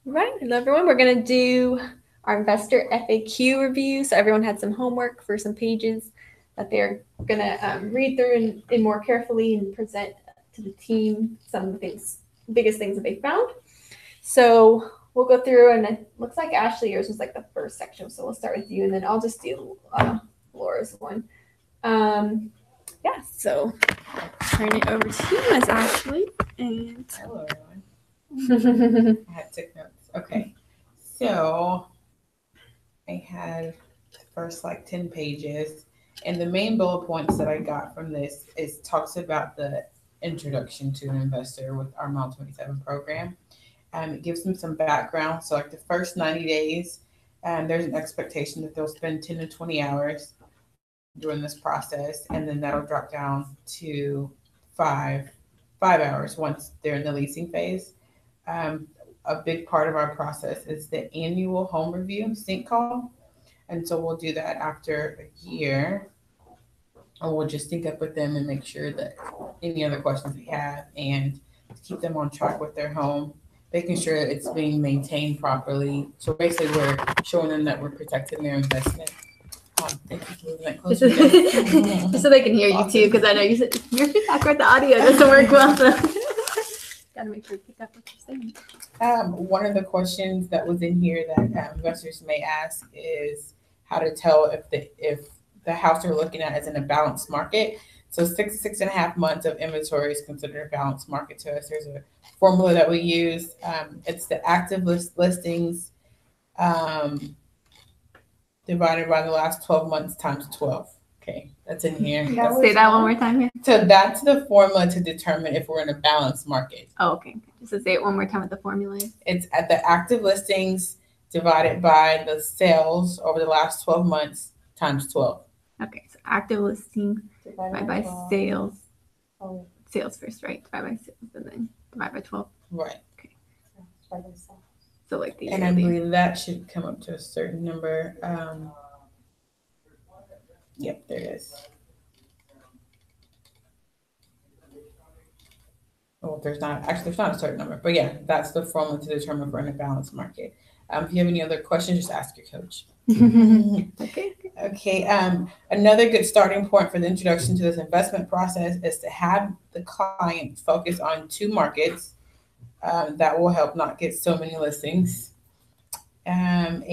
Right. Hello, everyone. We're going to do our investor FAQ review. So everyone had some homework for some pages that they're going to read through and more carefully and present to the team some of the biggest things that they found. So we'll go through, and it looks like Ashley, yours was like the first section. So we'll start with you, and then I'll just do Laura's one. So turn it over to you, Ms. Ashley. And hello, everyone. I had took notes. Okay, so I had the first 10 pages, and the main bullet points that I got from this is talks about the introduction to an investor with our Mile 27 program. It gives them some background. So the first 90 days, there's an expectation that they'll spend 10 to 20 hours during this process, and then that'll drop down to five hours once they're in the leasing phase. A big part of our process is the annual home review sync call. And so we'll do that after a year. And we'll just sync up with them and make sure that any other questions they have and keep them on track with their home, making sure it's being maintained properly. So basically we're showing them that we're protecting their investment. Thank you for moving that closer. Just so they can hear you too, because I know you said your feedback with the audio doesn't work well. So. Gotta make sure you pick up what you're saying. One of the questions that was in here that investors may ask is how to tell if the house they're looking at is in a balanced market. So 6.5 months of inventory is considered a balanced market to us. There's a formula that we use. It's the active listings divided by the last 12 months times 12. Okay, that's in here. Say that one more time here. So that's the formula to determine if we're in a balanced market. Oh, okay. Just say it one more time with the formula. It's at the active listings divided by the sales over the last 12 months times 12. Okay, so active listings divided by sales. Oh. Sales first, right? Divide by sales and then divide by 12. Right. Okay. So the and I believe that should come up to a certain number. Yep, there it is. Oh, there's not a certain number, but yeah, that's the formula to determine if we're in a balanced market. If you have any other questions, just ask your coach. Okay. Another good starting point for the introduction to this investment process is to have the client focus on 2 markets. That will help not get so many listings. And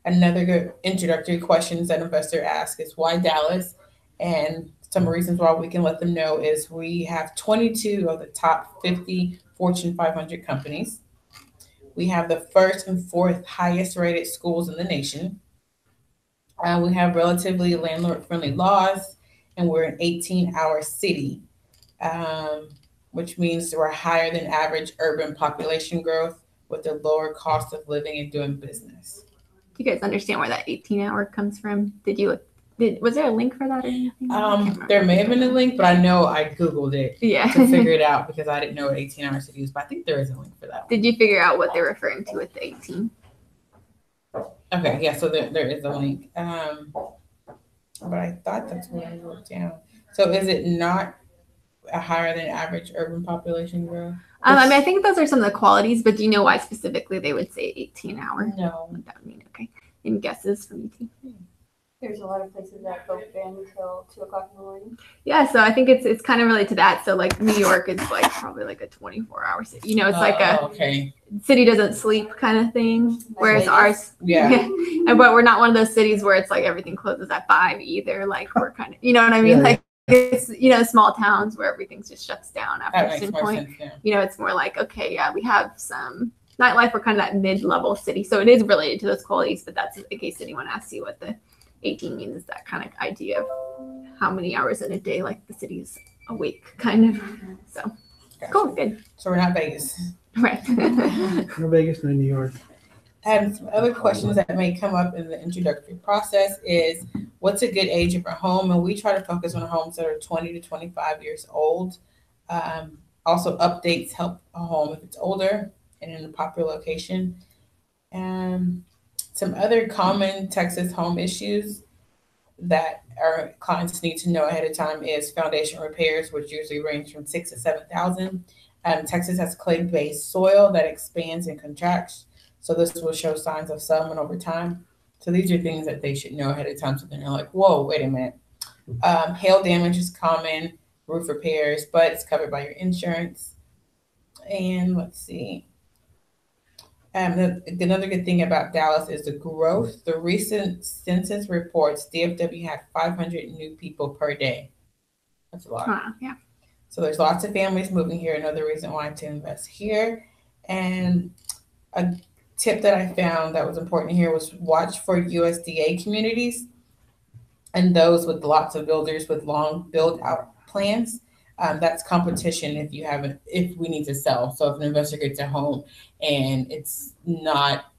another good introductory questions that investor asks is why Dallas? And some reasons why we can let them know is we have 22 of the top 50 Fortune 500 companies. We have the 1st and 4th highest rated schools in the nation. We have relatively landlord-friendly laws, and we're an 18-hour city, which means we're higher than average urban population growth with a lower cost of living and doing business. Do you guys understand where that 18-hour comes from? Was there a link for that or anything? There may have been a link, but I know I Googled it to figure it out because I didn't know what 18-hour city was, but I think there is a link for that. Did you figure out what they're referring to with the 18? Okay, yeah, so there is a link. But I thought that's what I wrote down. So is it not a higher than average urban population growth? I think those are some of the qualities, but do you know why specifically they would say 18-hour? No. What that would mean? Okay. Any guesses from you two? There's a lot of places that open until 2 o'clock in the morning. Yeah, so I think it's kind of related to that. So New York is probably a 24-hour city. It's okay. City doesn't sleep kind of thing. Whereas ours, yeah. But we're not one of those cities where it's everything closes at 5 either. We're kind of, you know what I mean? Yeah. It's small towns where everything just shuts down after a certain point. Sense, yeah. It's more okay, yeah, we have some nightlife. We're kind of that mid-level city, so it is related to those qualities. But that's in case anyone asks you what the 18 means, is that kind of idea of how many hours in a day the city is awake, kind of. So gotcha. Cool, good. So we're not Vegas, right? No Vegas, no New York. And some other questions that may come up in the introductory process is what's a good age of a home? And we try to focus on homes that are 20 to 25 years old. Also, updates help a home if it's older and in a popular location. Some other common Texas home issues that our clients need to know ahead of time is foundation repairs, which usually range from $6,000 to $7,000. Texas has clay-based soil that expands and contracts. So this will show signs of settlement over time. So these are things that they should know ahead of time. So they're like, whoa, wait a minute. Hail damage is common, roof repairs, but it's covered by your insurance. And let's see. Another good thing about Dallas is the growth. The recent census reports DFW had 500 new people per day. That's a lot. Yeah. So there's lots of families moving here. Another reason why to invest here. And a tip that I found that was important here was watch for USDA communities and those with lots of builders with long build out plans. That's competition if we need to sell. So if an investor gets a home and it's not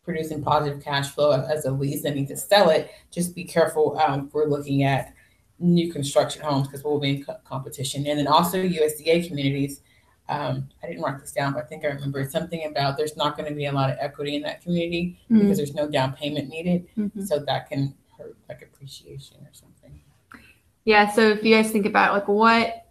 producing positive cash flow as a lease, they need to sell it. Just be careful if we're looking at new construction homes because we'll be in competition. And then also USDA communities. I didn't write this down, but I think I remember something about there's not going to be a lot of equity in that community because there's no down payment needed. So that can hurt like appreciation or something. Yeah, so if you guys think about like what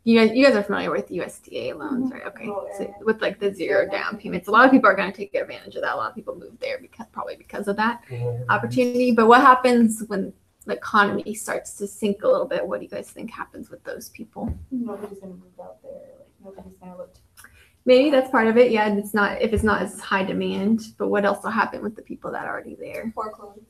you guys are familiar with USDA loans, right? Okay, so with like the zero down payments, a lot of people are going to take advantage of that. A lot of people move there because of that opportunity. But what happens when the economy starts to sink a little bit? What do you guys think happens with those people? Nobody's gonna move out there. Like nobody's gonna look. Maybe that's part of it. Yeah, and if it's not as high demand. But what else will happen with the people that are already there? Foreclosure.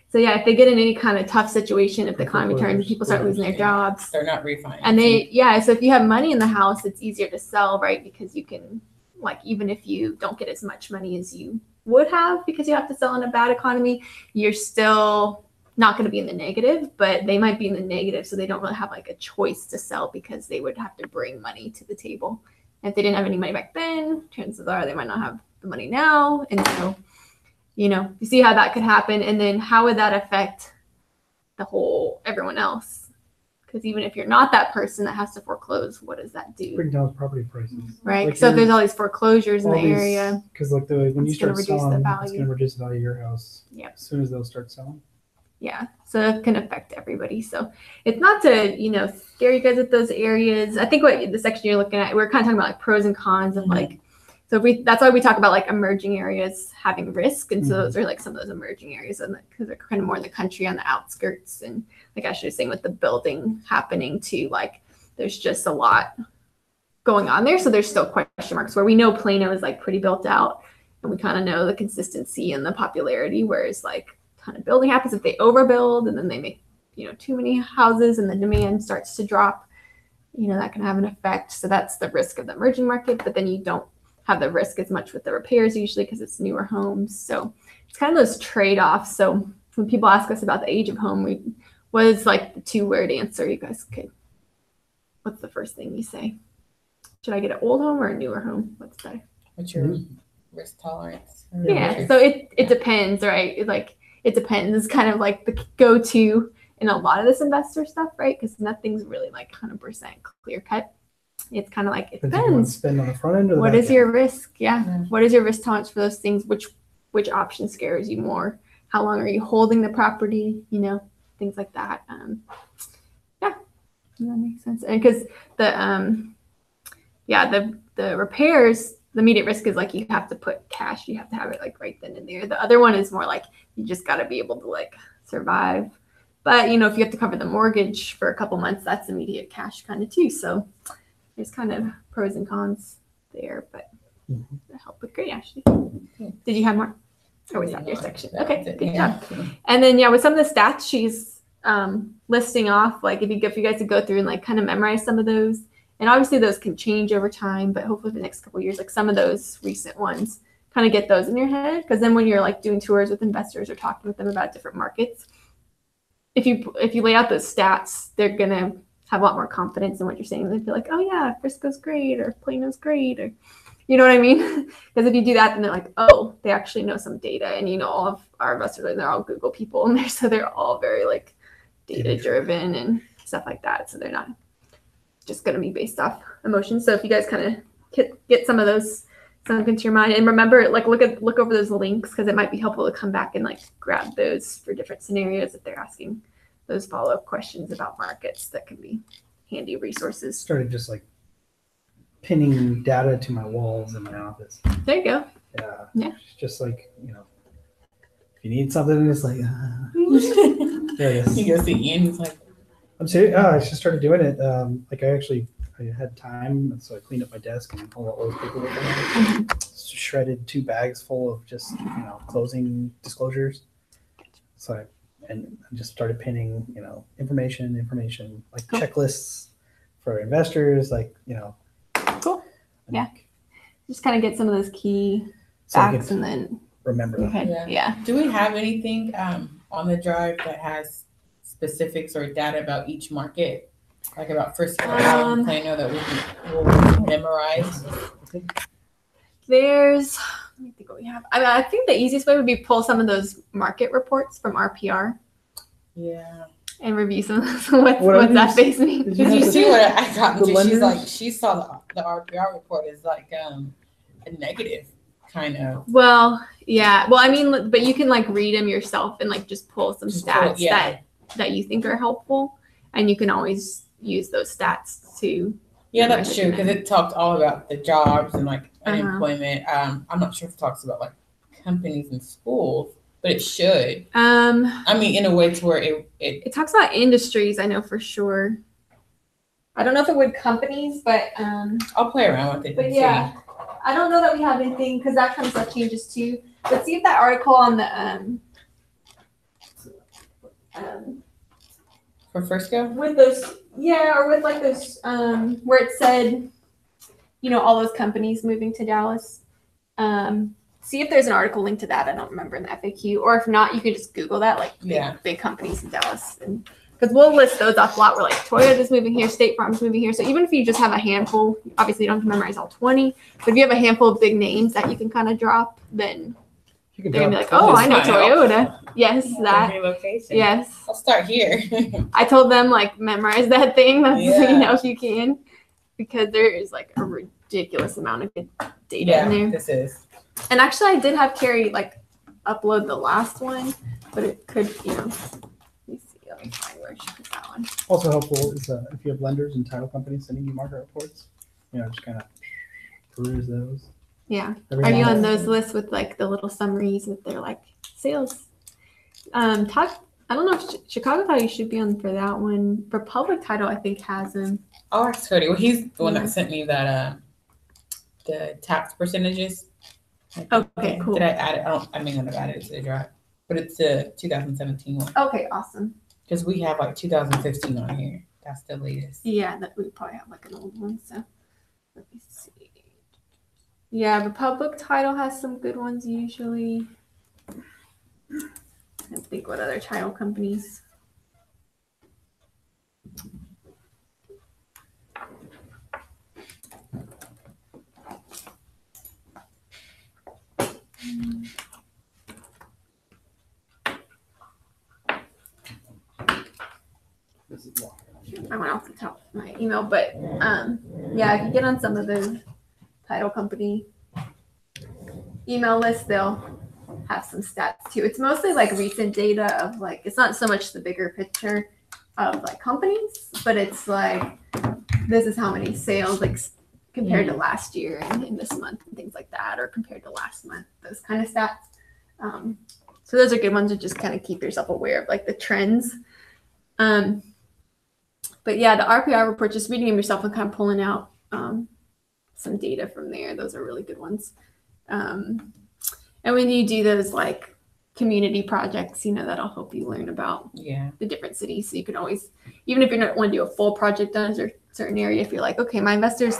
So yeah, if they get in any kind of tough situation, if the economy turns, people start losing their jobs. They're not refinancing. And so if you have money in the house, it's easier to sell, right? Because you can, like, even if you don't get as much money as you would have because you have to sell in a bad economy, you're still not going to be in the negative, but they might be in the negative. So they don't really have like a choice to sell because they would have to bring money to the table. And if they didn't have any money back then, chances are they might not have the money now. And so, you see how that could happen. And then how would that affect everyone else? Because even if you're not that person that has to foreclose, what does that do? Bring down property prices. Right. Like so if there's all these foreclosures in the area. Because like when you start selling, it's going to reduce the value of your house. Yeah. As soon as they'll start selling. Yeah. So it can affect everybody. So it's not to, scare you guys with those areas. I think what the section you're looking at, we're kind of talking about like pros and cons of like, so that's why we talk about like emerging areas having risk. And so those are like some of those emerging areas because they're kind of more in the country on the outskirts. And like Ashley was saying with the building happening too, like there's just a lot going on there. So there's still question marks where we know Plano is like pretty built out and we kind of know the consistency and the popularity, whereas like a ton of building happens if they overbuild and then they make, too many houses and the demand starts to drop, that can have an effect. So that's the risk of the emerging market, but then you don't have the risk as much with the repairs usually because it's newer homes. So it's kind of those trade-offs. So when people ask us about the age of home, what is like the 2-word answer you guys could, what's the first thing you say? Should I get an old home or a newer home? What's better? What's your risk tolerance? Yeah, so it depends, right? It depends. It's kind of like the go-to in a lot of this investor stuff, right? Because nothing's really like 100% clear cut. It's kind of like it depends. You want to spend on the front end or the what back is end? your risk? Yeah. What is your risk tolerance for those things? Which option scares you more? How long are you holding the property? Things like that. That makes sense. And because the repairs, the immediate risk is like you have to put cash. You have to have it like right then and there. The other one is more like you just got to be able to like survive. But if you have to cover the mortgage for a couple months, that's immediate cash kind of too. So there's kind of pros and cons there, but that helped with great, Ashley. Did you have more? Or was that your section? Okay, good job. And then with some of the stats she's listing off, like if you guys to go through and like kind of memorize some of those, and obviously those can change over time, but hopefully for the next couple of years, like some of those recent ones, kind of get those in your head, because then when you're like doing tours with investors or talking with them about different markets, if you lay out those stats, they're gonna have a lot more confidence in what you're saying. They feel like, oh yeah, Frisco's great or Plano's great, or you know what I mean? Because if you do that, then they're like, oh, they actually know some data. And all of our investors, they're all Google people, and they're all very like data driven and stuff like that. So they're not just going to be based off emotions. So if you guys kind of get some of those sunk into your mind, and remember, like look over those links, because it might be helpful to come back and like grab those for different scenarios if they're asking those follow-up questions about markets. That can be handy resources. Started just like pinning data to my walls in my office. There you go. Yeah. Yeah. It's just like, if you need something, it's like, there it is. You go see Ian, he's like, I'm serious. I just started doing it. I had time, so I cleaned up my desk and all the old paperwork. Shredded 2 bags full of just closing disclosures. So I just started pinning information like Cool. checklists for investors, Cool. Yeah. Just kind of get some of those key so I facts can and then remember them. okay. Yeah. do we have anything on the drive that has specifics or data about each market? Like about Frisco and Plano that we'll memorize? Let me think what we have. I think the easiest way would be pull some of those market reports from RPR. Yeah. And review some of those. What's that face mean? Did you see what I got into? She's like, lenders? she saw the RPR report as like a negative kind of. Well, yeah. Well, I mean, but you can read them yourself and just pull some stats that you think are helpful, and you can always use those stats to. Yeah, that's true because it talked all about the jobs and unemployment. I'm not sure if it talks about companies and schools, but it should. I mean, in a way to where it talks about industries. I know for sure. I don't know if it would companies, but I'll play around with it. But yeah, I don't know that we have anything because that kind of stuff changes too. But see if that article on the for Frisco with those or with those where it said all those companies moving to Dallas. See if there's an article linked to that. I don't remember in the FAQ, or if not, you can just Google that big companies in Dallas, and because we'll list those off a lot. We're like Toyota's moving here, State Farm's moving here. So even if you just have a handful, obviously you don't have to memorize all 20, but if you have a handful of big names that you can kind of drop, then they're gonna be like, oh, I know Toyota. Yes, that. Yes. I'll start here. I told them memorize that thing. That's if you can, because there is a ridiculous amount of good data in there. This is. And actually, I did have Carrie upload the last one, but it could let me see. Let me find where she put that one. Also helpful is if you have lenders and title companies sending you market reports, just kind of peruse those. Yeah. Are you on those lists with the little summaries with their sales? I don't know if Chicago Title should be on for that one. For public title, I think has them. Oh, that's Cody. Well, he's the one that sent me that the tax percentages. Okay, cool. Did I add it? I may not have added it to the drive, but it's the 2017 one. Okay, awesome. Because we have 2015 on here. That's the latest. Yeah, that we probably have an old one. So let me see. Yeah, the public title has some good ones usually. I think what other title companies. I went off the top of my email, but if you get on some of the title company email lists, they'll have some stats too. It's mostly recent data of it's not so much the bigger picture of companies, but it's this is how many sales compared to last year and in this month and things like that, or compared to last month, those kind of stats. So those are good ones to just kind of keep yourself aware of the trends. But yeah, the RPR report, just reading them yourself and kind of pulling out some data from there. Those are really good ones. And when you do those community projects, that'll help you learn about the different cities. So you can always, even if you don't want to do a full project on a certain area, if you're okay, my investors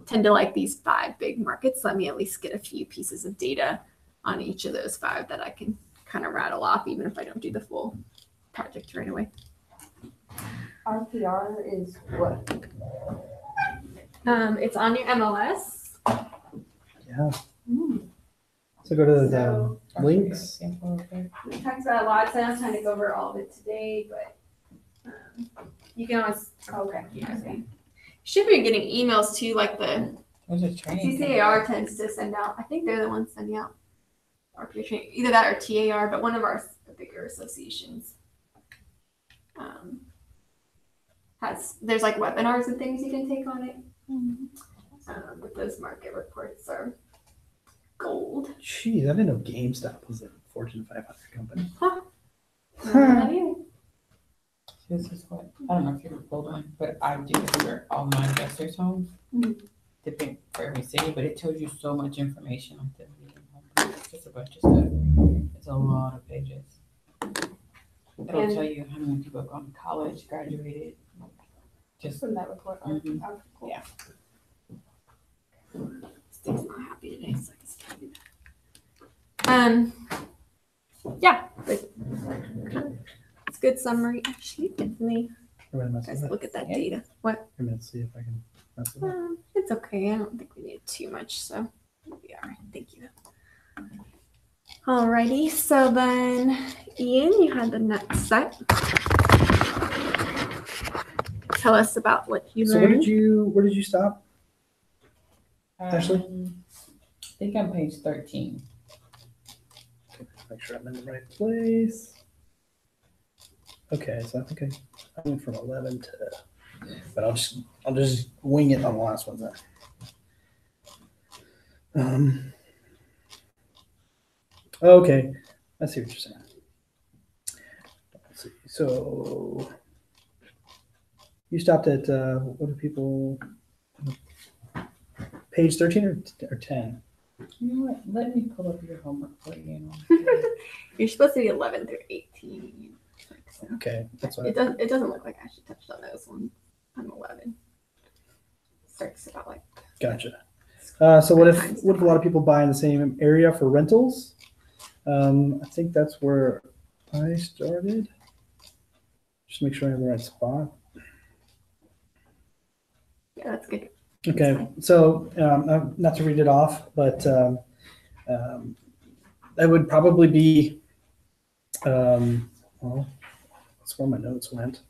tend to these 5 big markets, let me at least get a few pieces of data on each of those 5 that I can kind of rattle off, even if I don't do the full project right away. RPR is what? It's on your MLS. Yeah. So go to the links. We talked about a lot, so I'm trying to go over all of it today, but you can always. Okay. Should be getting emails too, the CCAR tends to send out. I think they're the ones sending out RPR training, either that or TAR, but one of our bigger associations there's webinars and things you can take on it. But those market reports are gold. Jeez, I didn't know GameStop was a Fortune 500 company. Huh. This is what, I don't know if you're pulled on, but I do for all my investors' homes. Depending for every city, but it tells you so much information on the median home price. It's just a bunch of stuff. It's a lot of pages. It'll tell you how many people have gone to college, graduated. Just From that report. Mhm. Oh, cool. Yeah. Steve's not happy today, so I guess I can do that. Yeah, but it's a good summary. Actually, it gives me. Guys, look at that data. What? I'm gonna see if I can mess it up. It's okay. I don't think we need too much, so we'll be all right. Thank you. Alrighty, so then Ian, you had the next set. Tell us about what you So learned. where did you stop? Ashley? I think I'm page 13. Okay, make sure I'm in the right place. Okay, so I think I went from 11 to, but I'll just wing it on the last one then. Okay, I see what you're saying. Let's see. So you stopped at what do people? Page 13 or 10? You know what? Let me pull up your homework for you. You're supposed to be 11 through 18. Okay, that's what. It doesn't look like I actually touched on those ones. I'm 11. Starts about like. Gotcha. So what if a lot of people buy in the same area for rentals? I think that's where I started. Just make sure I have the right spot. Yeah, that's good. Okay, so not to read it off, but that would probably be, well, that's where my notes went.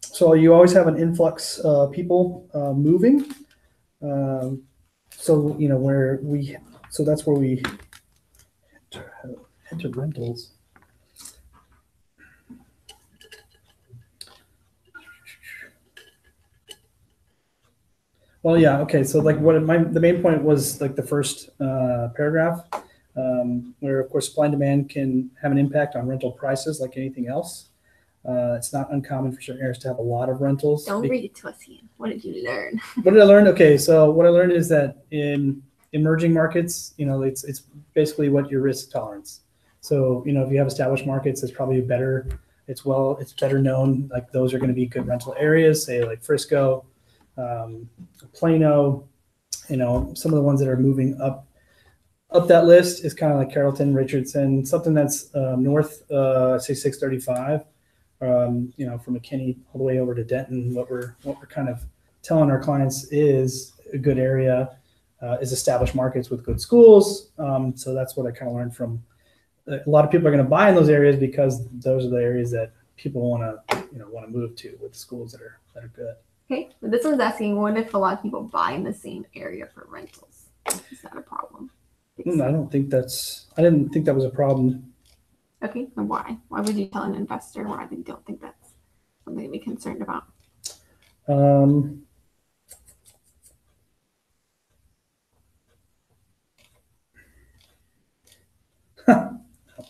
So you always have an influx of people moving. So, you know, so that's where we head to rentals. Well, yeah, okay. So like the main point was like the first paragraph, where of course supply and demand can have an impact on rental prices like anything else. It's not uncommon for certain areas to have a lot of rentals. Don't read it to us, Ian. What did you learn? What did I learn? Okay, so what I learned is that in emerging markets, you know, it's basically what your risk tolerance. So, you know, if you have established markets, it's probably it's better known, like those are going to be good rental areas, say like Frisco, Plano, you know, some of the ones that are moving up that list is kind of like Carrollton, Richardson, something that's north, say 635, you know, from McKinney all the way over to Denton. What we're kind of telling our clients is a good area, is established markets with good schools. So that's what I kind of learned from. A lot of people are going to buy in those areas because those are the areas that people want to move to with schools that are good. Okay, but this one's asking, what if a lot of people buy in the same area for rentals? Is that a problem? I didn't think that was a problem. Okay, and why? Why would you tell an investor why they don't think that's something to be concerned about?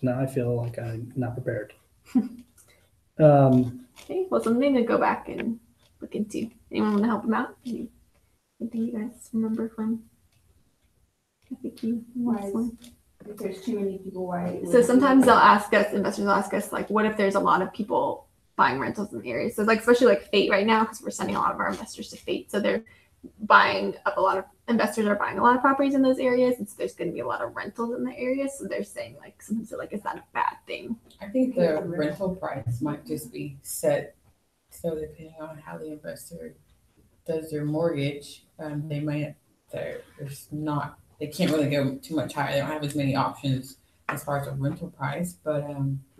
Now I feel like I'm not prepared. Okay, well, something to go back and look into. Anyone want to help them out? Anything you guys remember from FAQ? If there's too many people, why? So sometimes investors will ask us, like, what if there's a lot of people buying rentals in the area? So like, especially like Fate right now, because we're sending a lot of our investors to Fate. So they're investors are buying a lot of properties in those areas. And so there's going to be a lot of rentals in the area. So they're saying like, sometimes they're like, is that a bad thing? I think the rental price might just be set. So depending on how the investor does their mortgage, they can't really go too much higher. They don't have as many options as far as a rental price, but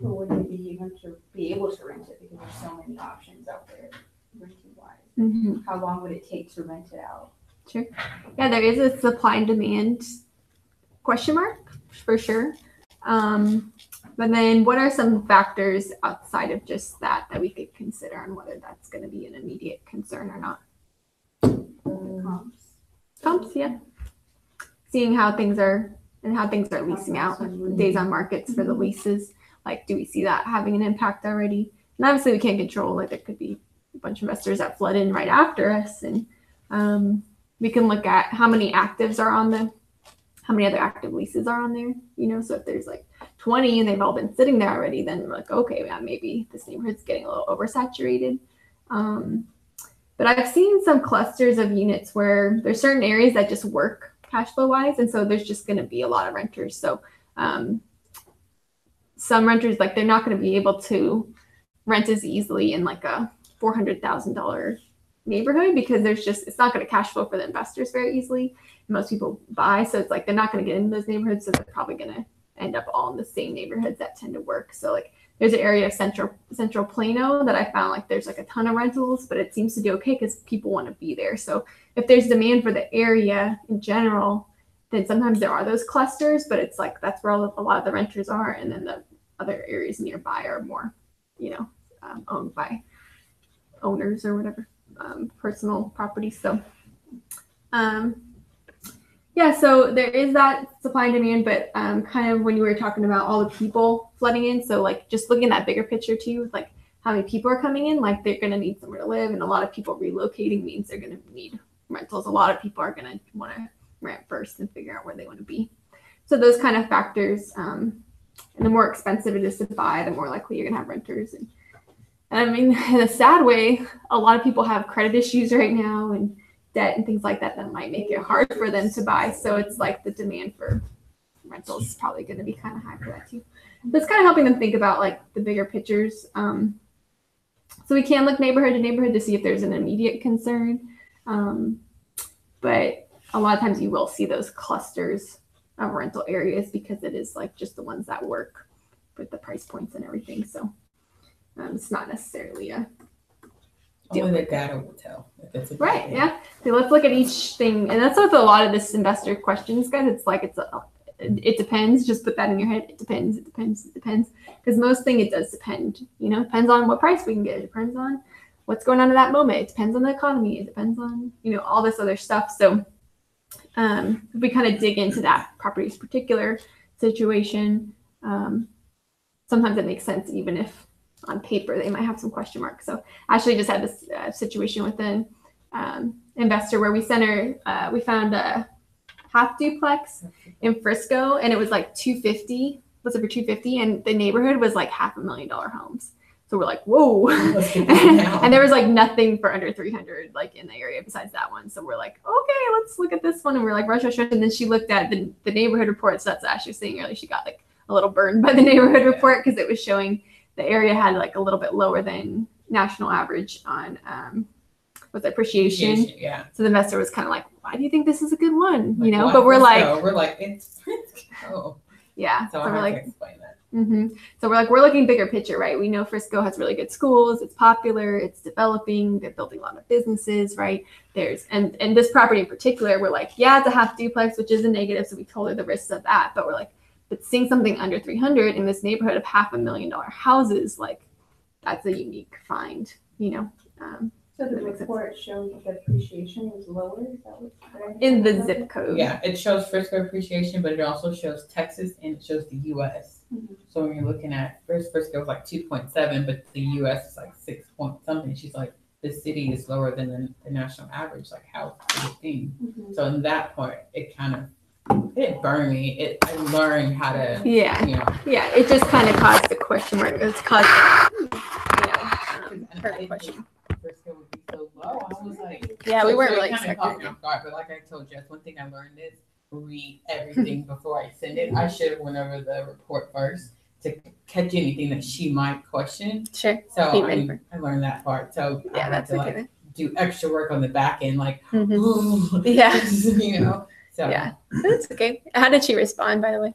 But wouldn't it be even to be able to rent it because there's so many options out there renting wise? Mm-hmm. How long would it take to rent it out? Sure. Yeah, there is a supply and demand question mark for sure. But then what are some factors outside of just that we could consider on whether that's going to be an immediate concern or not? Comps, yeah. Seeing how things are and how things are leasing out, days on markets for the leases. Like, do we see that having an impact already? And obviously we can't control, like there could be a bunch of investors that flood in right after us. And we can look at how many actives are on how many other active leases are on there, you know? So if there's like 20 and they've all been sitting there already, then we're like, okay, yeah, maybe this neighborhood's getting a little oversaturated. But I've seen some clusters of units where there's certain areas that just work cash flow wise. And so there's just going to be a lot of renters. So some renters, like they're not going to be able to rent as easily in like a $400,000 neighborhood because it's not going to cash flow for the investors very easily. Most people buy. So it's like, they're not going to get into those neighborhoods. So they're probably going to end up all in the same neighborhoods that tend to work. So like there's an area of central Plano that I found like there's like a ton of rentals, but it seems to do okay because people want to be there. So if there's demand for the area in general, then sometimes there are those clusters, but it's like that's where a lot of the renters are. And then the other areas nearby are more, you know, owned by owners or whatever, personal property. So yeah, so there is that supply and demand, but kind of when you were talking about all the people flooding in, so like just looking at that bigger picture too, like how many people are coming in, like they're going to need somewhere to live, and a lot of people relocating means they're going to need rentals. A lot of people are going to want to rent first and figure out where they want to be. So those kind of factors, and the more expensive it is to buy, the more likely you're going to have renters. And I mean, in a sad way, a lot of people have credit issues right now and debt and things like that might make it hard for them to buy. So it's like the demand for rentals is probably going to be kind of high for that too. But it's kind of helping them think about like the bigger pictures. So we can look neighborhood to neighborhood to see if there's an immediate concern. But a lot of times you will see those clusters of rental areas because it is like just the ones that work with the price points and everything. So it's not necessarily a only the data will tell if it's a right. Thing. Yeah. So let's look at each thing, and that's what a lot of this investor questions, guys. It's like it depends. Just put that in your head. It depends. It depends. It depends. Because most thing it does depend. You know, it depends on what price we can get. It depends on what's going on at that moment. It depends on the economy. It depends on all this other stuff. So if we kind of dig into that property's particular situation, sometimes it makes sense even if on paper they might have some question marks. So I actually just had this situation with an investor where we found a half duplex in Frisco, and it was like $250. Was it for $250? And the neighborhood was like $500,000 homes. So we're like, whoa. And there was like nothing for under 300 like in the area besides that one. So we're like, okay, let's look at this one. And we're like, rush. And then she looked at the neighborhood report. So that's actually saying earlier she got like a little burned by the neighborhood report because it was showing the area had like a little bit lower than national average on with appreciation. Yeah. So the investor was kind of like, why do you think this is a good one? Like, but we're like, it's Frisco. Yeah. So we're like, explain that. Mm-hmm. So we're like, we're looking bigger picture, right? We know Frisco has really good schools. It's popular. It's developing. They're building a lot of businesses, right? And this property in particular, we're like, yeah, it's a half duplex, which is a negative. So we told her the risks of that, but we're like, but seeing something under 300 in this neighborhood of $500,000 houses, like that's a unique find, So the report shows that the appreciation was lower? Is that what in the zip code? Yeah, it shows Frisco appreciation, but it also shows Texas and it shows the U.S. Mm-hmm. So when you're looking at Frisco was like 2.7, but the U.S. is like 6 point something. She's like, the city is lower than the national average. Like, how is it thing? Mm-hmm. So in that point, it kind of it burned me. I learned how to it just kind of caused the question mark. It's caused question. Frisco would be so low. I was like, we weren't really kind of caught me off guard. But like I told you, that's one thing I learned is read everything before I send it. I should have went over the report first to catch anything that she might question. Sure. So I learned that part. So I had to like do extra work on the back end, like So yeah, that's okay. How did she respond, by the way?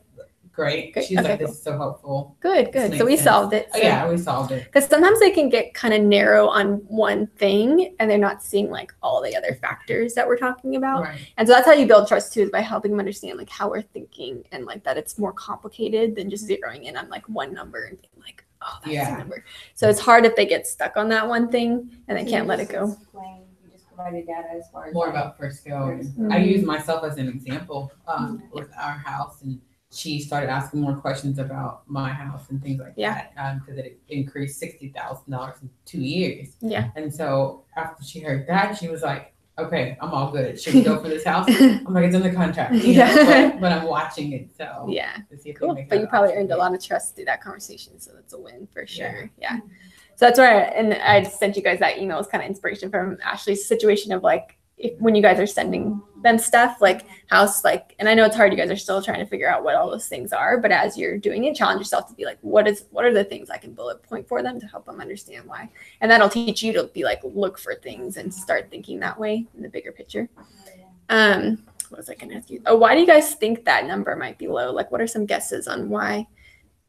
great. Good. She's Okay, like, cool. this is so helpful. Good. This So we makes sense. solved it. So. Oh, yeah, we solved it. Because sometimes they can get kind of narrow on one thing and they're not seeing like all the other factors that we're talking about. Right. And so that's how you build trust too, is by helping them understand like how we're thinking and like that it's more complicated than just zeroing in on like one number and being like, oh, that's the number. So it's hard if they get stuck on that one thing and they can't let it go. You just provided data as far as More about Frisco. Mm-hmm. I use myself as an example with our house, and she started asking more questions about my house and things like that because it increased $60,000 in 2 years. Yeah. And so after she heard that, she was like, okay, I'm all good. Should we go for this house? I'm like, it's in the contract. You know, but I'm watching it. So yeah. To see if cool. make But you probably earned a lot of trust through that conversation. So that's a win for sure. Yeah. So that's why, and I sent you guys that email as kind of inspiration from Ashley's situation of like, when you guys are sending them stuff, like house, like, and I know it's hard, you guys are still trying to figure out what all those things are, but as you're doing it, challenge yourself to be like, what are the things I can bullet point for them to help them understand why? And that'll teach you to be like, look for things and start thinking that way in the bigger picture. What was I going to ask you? Oh, why do you guys think that number might be low? Like, what are some guesses on why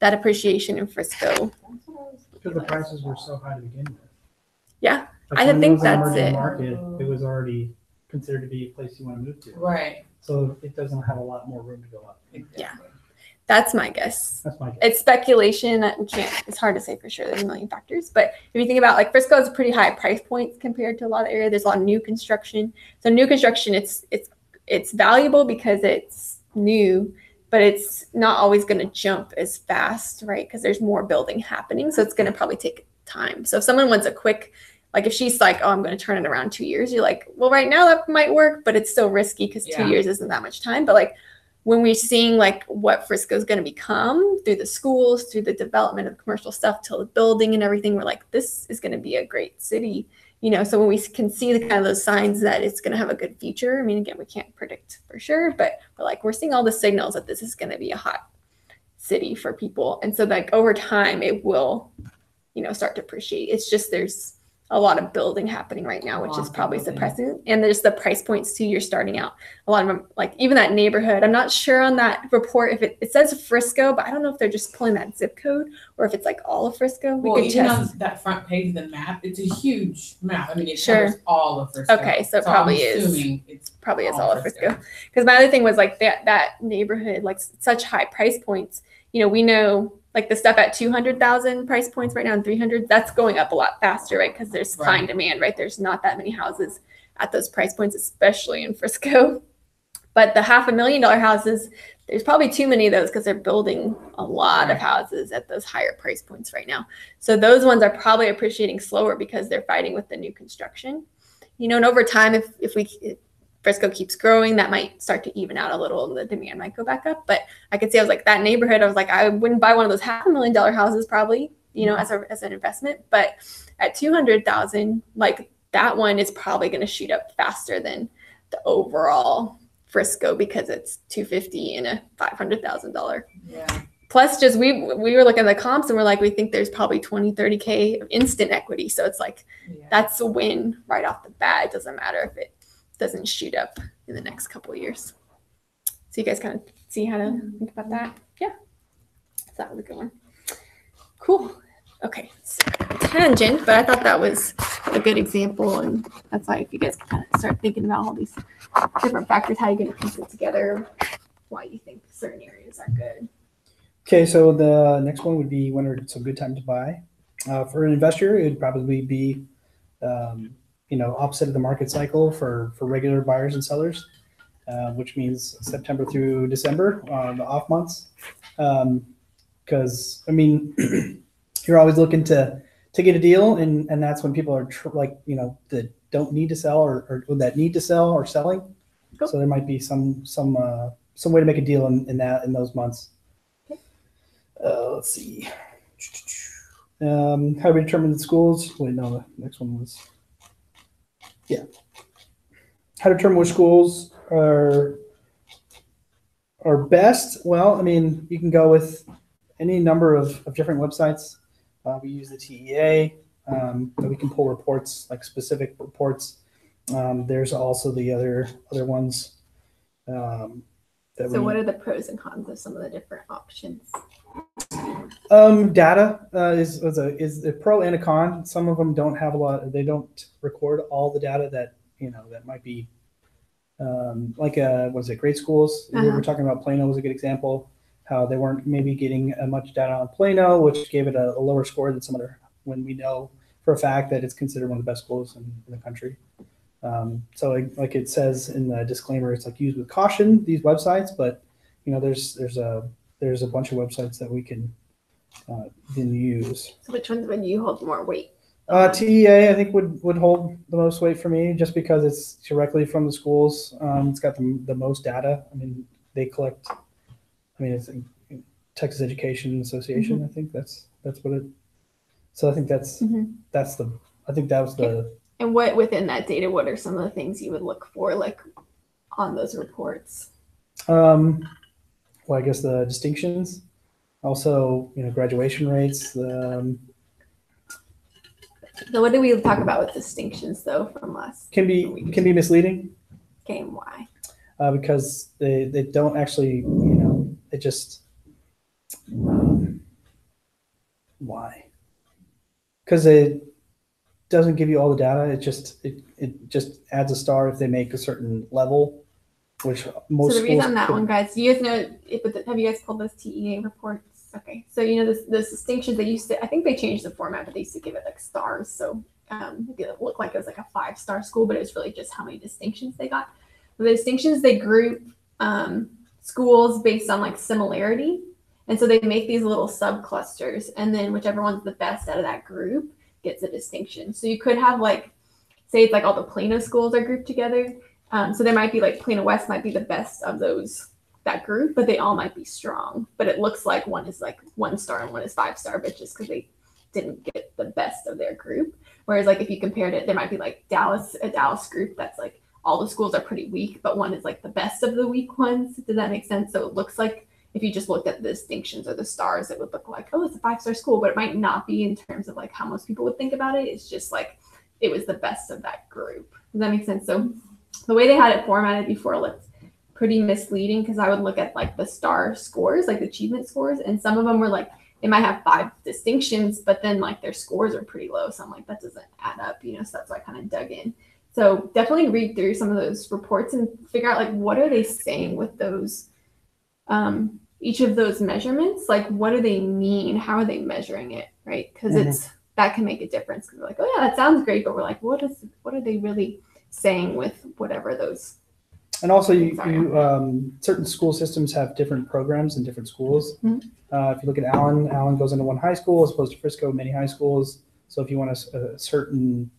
that appreciation in Frisco? Because the prices were so high to begin with. Yeah. Like I think that's it. Market, it was already considered to be a place you want to move to. Right. So it doesn't have a lot more room to go up. Exactly. Yeah. That's my guess. That's my guess. It's speculation. It's hard to say for sure. There's a million factors. But if you think about like Frisco has a pretty high price points compared to a lot of areas. There's a lot of new construction. So new construction, it's valuable because it's new, but it's not always going to jump as fast, right? Because there's more building happening. So it's going to probably take time. So if someone wants a quick, like if she's like, oh, I'm going to turn it around 2 years, you're like, well, right now that might work, but it's still risky because 2 years isn't that much time. But like when we're seeing like what Frisco is going to become through the schools, through the development of commercial stuff, till the building and everything, we're like, this is going to be a great city, you know? So when we can see the kind of those signs that it's going to have a good future, I mean, again, we can't predict for sure, but we're seeing all the signals that this is going to be a hot city for people. And so like over time, it will, you know, start to appreciate. It's just, there's a lot of building happening right now, which is probably suppressing. And there's the price points too. You're starting out. A lot of them, like even that neighborhood, I'm not sure on that report if it says Frisco, but I don't know if they're just pulling that zip code or if it's like all of Frisco. Well, even on that front page of the map, it's a huge map. I mean, it covers all of Frisco. Okay, so it probably is all of Frisco. Because my other thing was like that neighborhood, like such high price points. You know, we know like the stuff at 200,000 price points right now and 300, that's going up a lot faster, right? Because there's supply and demand, right? There's not that many houses at those price points, especially in Frisco. But the $500,000 houses, there's probably too many of those because they're building a lot of houses at those higher price points right now. So those ones are probably appreciating slower because they're fighting with the new construction. You know, and over time, if Frisco keeps growing, that might start to even out a little and the demand might go back up. But I could see, I was like, that neighborhood, I was like, I wouldn't buy one of those $500,000 houses probably, you know, as an investment. But at 200,000, like that one is probably going to shoot up faster than the overall Frisco because it's 250 in a $500,000. Yeah. Plus just we were looking at the comps and we're like, we think there's probably 20-30K of instant equity. So it's like, that's a win right off the bat. It doesn't matter if it doesn't shoot up in the next couple of years. So you guys kind of see how to think about that? Yeah. So that was a good one. Cool. Okay. So, tangent, but I thought that was a good example. And that's why if you guys kind of start thinking about all these different factors, how you're going to piece it together, why you think certain areas are good. Okay, so the next one would be when it's a good time to buy. For an investor, it would probably be opposite of the market cycle for regular buyers and sellers, which means September through December, the off months. Because, I mean, you're always looking to get a deal, and that's when people are that don't need to sell or that need to sell or selling. Cool. So there might be some way to make a deal in those months. Okay. Let's see. How do we determine the schools? Wait, no, the next one was. Yeah. How to determine which schools are best? Well, I mean, you can go with any number of different websites. We use the TEA. We can pull reports, like specific reports. There's also the other ones. So what are the pros and cons of some of the different options? Data is a pro and a con. Some of them don't have a lot. They don't record all the data that that might be like grade schools. We were talking about Plano was a good example. How they weren't maybe getting much data on Plano, which gave it a lower score than some other. When we know for a fact that it's considered one of the best schools in the country. So like it says in the disclaimer, it's like use with caution these websites, but there's a bunch of websites that we can use. So which ones would you hold more weight? TEA I think would hold the most weight for me, just because it's directly from the schools. It's got the most data. I mean, they collect. I mean, it's Texas Education Association. I think that's what it. So I think I think that was the. And what within that data, what are some of the things you would look for, like on those reports? Well, I guess the distinctions, also graduation rates. So what do we talk about with distinctions though from last? Can be misleading. Okay, and why? Because they don't actually it just why? Because it doesn't give you all the data. It just adds a star if they make a certain level, which most. So the reason on that one, guys, do you guys know? Have you guys pulled those TEA reports? Okay, so those distinctions, they used to. I think they changed the format, but they used to give it like stars. So it looked like it was like a 5-star school, but it was really just how many distinctions they got. The distinctions, they group schools based on like similarity, and so they make these little subclusters, and then whichever one's the best out of that group gets a distinction. So you could have like, say it's like all the Plano schools are grouped together. So there might be like Plano West might be the best of that group, but they all might be strong. But it looks like one is like 1-star and one is 5-star, but just because they didn't get the best of their group. Whereas like if you compared it, there might be like a Dallas group that's like all the schools are pretty weak, but one is like the best of the weak ones. Does that make sense? So it looks like if you just looked at the distinctions or the stars, it would look like, oh, it's a 5-star school, but it might not be in terms of like how most people would think about it. It's just like it was the best of that group. Does that make sense? So the way they had it formatted before looked pretty misleading, because I would look at like the star scores, like the achievement scores, and some of them were like they might have 5 distinctions, but then like their scores are pretty low. So I'm like, that doesn't add up, so that's why I kind of dug in. So definitely read through some of those reports and figure out like what are they saying with those each of those measurements, like what do they mean, how are they measuring it, right? Because that can make a difference, because we're like, oh yeah, that sounds great, but we're like, what are they really saying with whatever those. And also you certain school systems have different programs in different schools. If you look at Allen goes into one high school as opposed to Frisco, many high schools. So if you want a certain,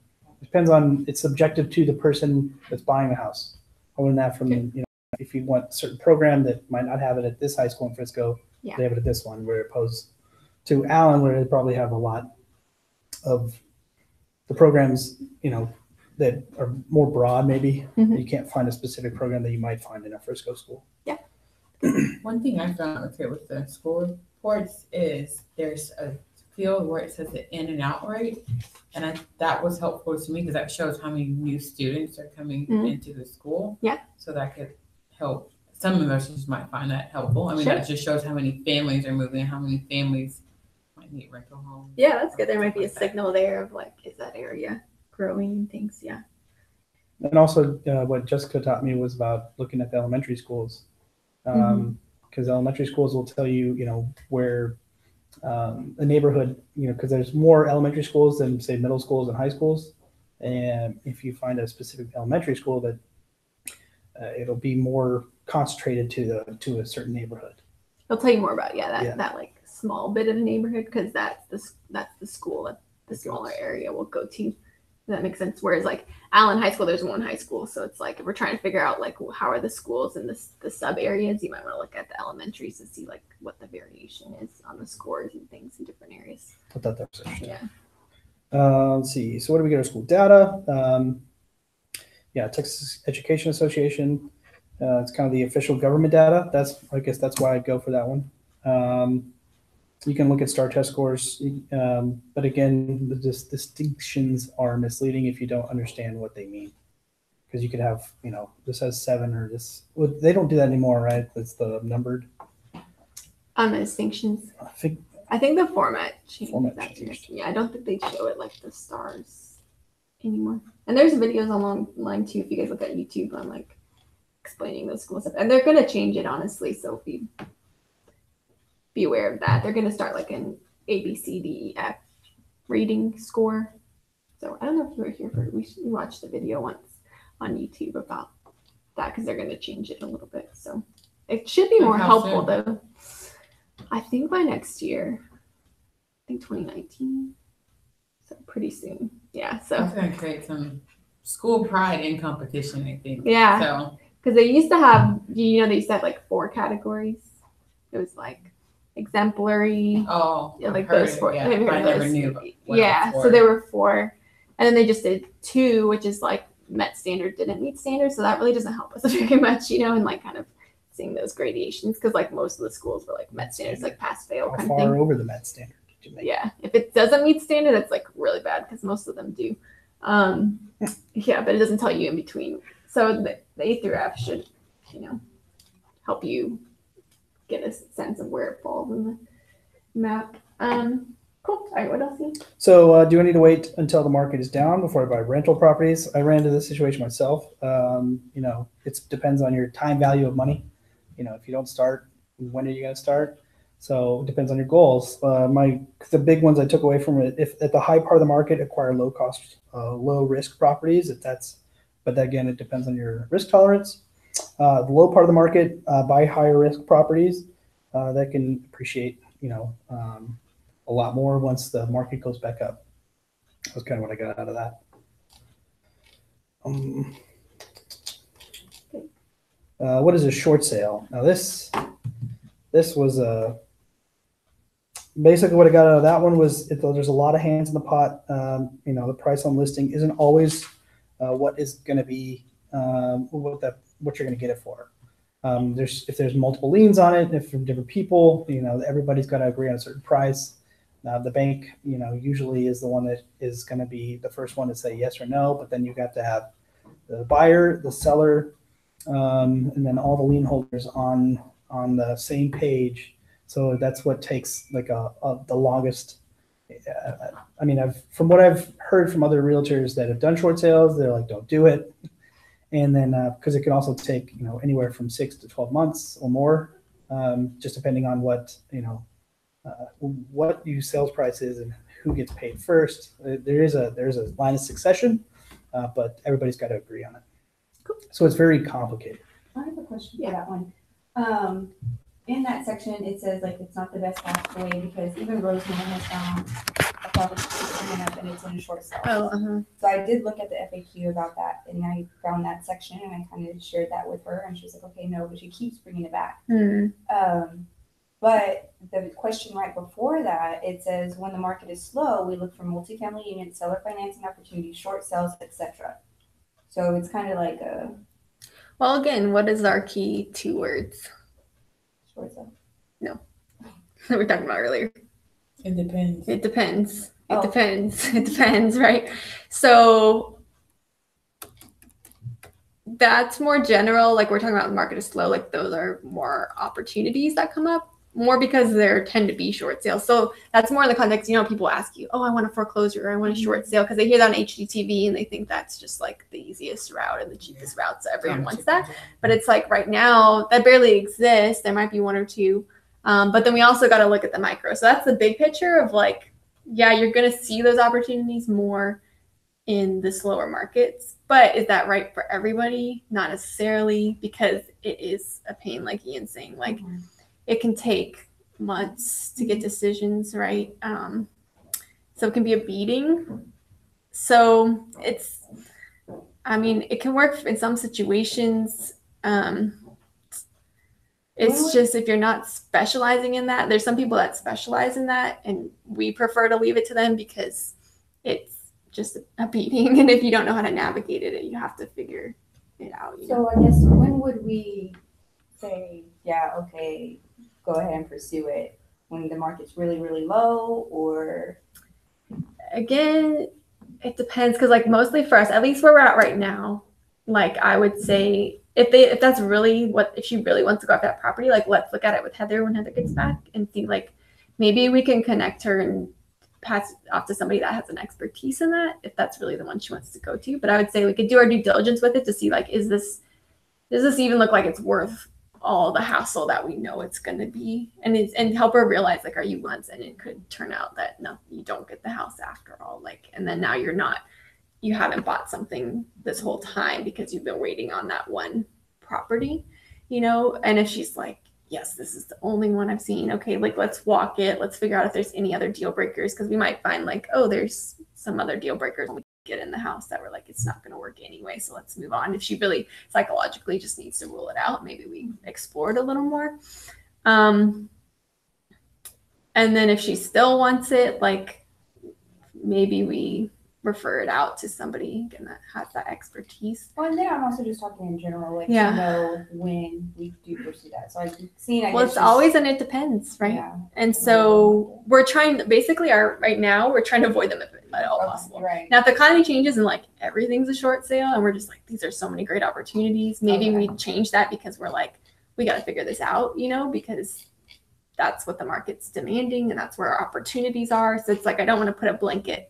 depends on, it's subjective to the person that's buying the house. I learned that from if you want a certain program that might not have it at this high school in Frisco, they have it at this one, where opposed to Allen, where they probably have a lot of the programs, that are more broad. Maybe you can't find a specific program that you might find in a Frisco school. Yeah. One thing I found with the school reports is there's a field where it says the in and out rate, and that was helpful to me because that shows how many new students are coming into the school. Yeah. So that could help. Some investors might find that helpful. I mean, that just shows how many families are moving, how many families might need rental homes. Yeah, that's good. There might be a signal there of like, is that area growing and things? Yeah. And also what Jessica taught me was about looking at the elementary schools, because elementary schools will tell you, where a neighborhood, because there's more elementary schools than say middle schools and high schools. And if you find a specific elementary school that it'll be more concentrated to a certain neighborhood. They'll tell you more about that like small bit of a neighborhood, because that's the school that the smaller area will go to. Does that make sense? Whereas like Allen High School, there's one high school, so it's like if we're trying to figure out like how are the schools in the sub areas, you might want to look at the elementaries to see like what the variation is on the scores and things in different areas. I thought that was interesting. Yeah. Let's see. So what do we get our school data? Texas Education Association. It's kind of the official government data. I guess that's why I'd go for that one. You can look at STAR test scores, but again, the distinctions are misleading if you don't understand what they mean. because you could have, you know, this has 7 or this. Well, they don't do that anymore, right? It's the numbered. On the distinctions. I think the format changed. Yeah, I don't think they show it like the stars anymore. And there's videos online too if you guys look at YouTube on like explaining those cool stuff. And they're gonna change it honestly, so be aware of that. They're gonna start like an A, B, C, D, E, F reading score. So I don't know if you were here for we watched the video once on YouTube about that because they're gonna change it a little bit. So it should be more helpful though. I think by next year. I think 2019. So pretty soon. Yeah. So that's gonna create some school pride in competition, I think. Yeah. So because they used to have, you know, they used to have like 4 categories. It was like exemplary. Oh, yeah, like those 4. Yeah, I never knew. Yeah. So there were 4, and then they just did 2, which is like met standard, didn't meet standard. So that really doesn't help us very much, you know, and like kind of seeing those gradations because like most of the schools were like met standards, like pass fail kind of thing. How far over the met standard did you make? Yeah, if it doesn't meet standard, it's like really bad because most of them do. Yeah, but it doesn't tell you in between. So the A through F should, you know, help you get a sense of where it falls in the map. Cool. All right, what else? So do I need to wait until the market is down before I buy rental properties? I ran into this situation myself. You know, it depends on your time value of money. You know, if you don't start, when are you going to start? So it depends on your goals. The big ones I took away from it, if at the high part of the market, acquire low cost, low risk properties. But again, it depends on your risk tolerance. The low part of the market, buy higher risk properties that can appreciate, you know, a lot more once the market goes back up. That's kind of what I got out of that. What is a short sale? Now this was basically what I got out of that one was there's a lot of hands in the pot. You know, the price on listing isn't always what is going to be what you're going to get it for. If there's multiple liens on it, if from different people, you know, everybody's got to agree on a certain price. The bank, you know, usually is the one that is going to be the first one to say yes or no, but then you got to have the buyer, the seller, and then all the lien holders on the same page. So that's what takes like the longest. I mean, from what I've heard from other realtors that have done short sales, they're like, don't do it. And then because it can also take, you know, anywhere from 6 to 12 months or more, just depending on what, you know, what your sales price is and who gets paid first. There's a line of succession, but everybody's got to agree on it. Cool. So it's very complicated. I have a question for that one. In that section, it says like it's not the best possible way because even Rosemary has found a property coming up and it's in a short sale. Oh, So I did look at the FAQ about that, and I found that section and I kind of shared that with her, and she's like, "Okay, no," but she keeps bringing it back. But the question right before that, it says, when the market is slow, we look for multifamily units, seller financing opportunities, short sales, etc. So it's kind of like a... Well, again, what is our key 2 words? Short sale. No. We were talking about earlier. It depends. It depends. It depends. It depends, right? So that's more general. Like we're talking about the market is slow. Like those are more opportunities that come up. More because there tend to be short sales. So that's more in the context, you know, people ask you, oh, I want a foreclosure, or I want a short sale, because they hear that on HGTV and they think that's just like the easiest route and the cheapest route. So everyone wants that. But it's like right now that barely exists. There might be 1 or 2. But then we also got to look at the micro. So that's the big picture of like, yeah, you're going to see those opportunities more in the slower markets. But is that right for everybody? Not necessarily, because it is a pain, like Ian's saying, like, it can take months to get decisions, right? So it can be a beating. So it's, I mean, it can work in some situations. It's just if you're not specializing in that, there's some people that specialize in that, and we prefer to leave it to them because it's just a beating. And if you don't know how to navigate it, you have to figure it out. You know? So I guess when would we say, yeah, okay, go ahead and pursue it? When the market's really, really low, or? Again, it depends, because like mostly for us, at least where we're at right now, like I would say if that's really if she really wants to go after that property, like let's look at it with Heather when Heather gets back and see like maybe we can connect her and pass it off to somebody that has an expertise in that if that's really the one she wants to go to. But I would say we could do our due diligence with it to see like does this even look like it's worth all the hassle that we know it's going to be, and help her realize like, are you once, and it could turn out that no, you don't get the house after all, like, and then now you haven't bought something this whole time because you've been waiting on that one property, you know. And if she's like, yes, this is the only one I've seen, okay, like let's walk it, let's figure out if there's any other deal breakers, because we might find like, oh, there's some other deal breakers we get in the house that we're like, it's not going to work anyway, so let's move on. If she really psychologically just needs to rule it out, maybe we explore it a little more. And then if she still wants it, like maybe we refer it out to somebody again that has that expertise. Well, and then I'm also just talking in general, like yeah. to know when we do pursue that. So I've seen, well, it's always and it depends, right? Yeah. And so we're trying basically right now we're trying to avoid them if at all possible. Right. Now if the economy changes and like everything's a short sale and we're just like these are so many great opportunities, maybe we change that because we're like we got to figure this out, you know, because that's what the market's demanding and that's where our opportunities are. So it's like I don't want to put a blanket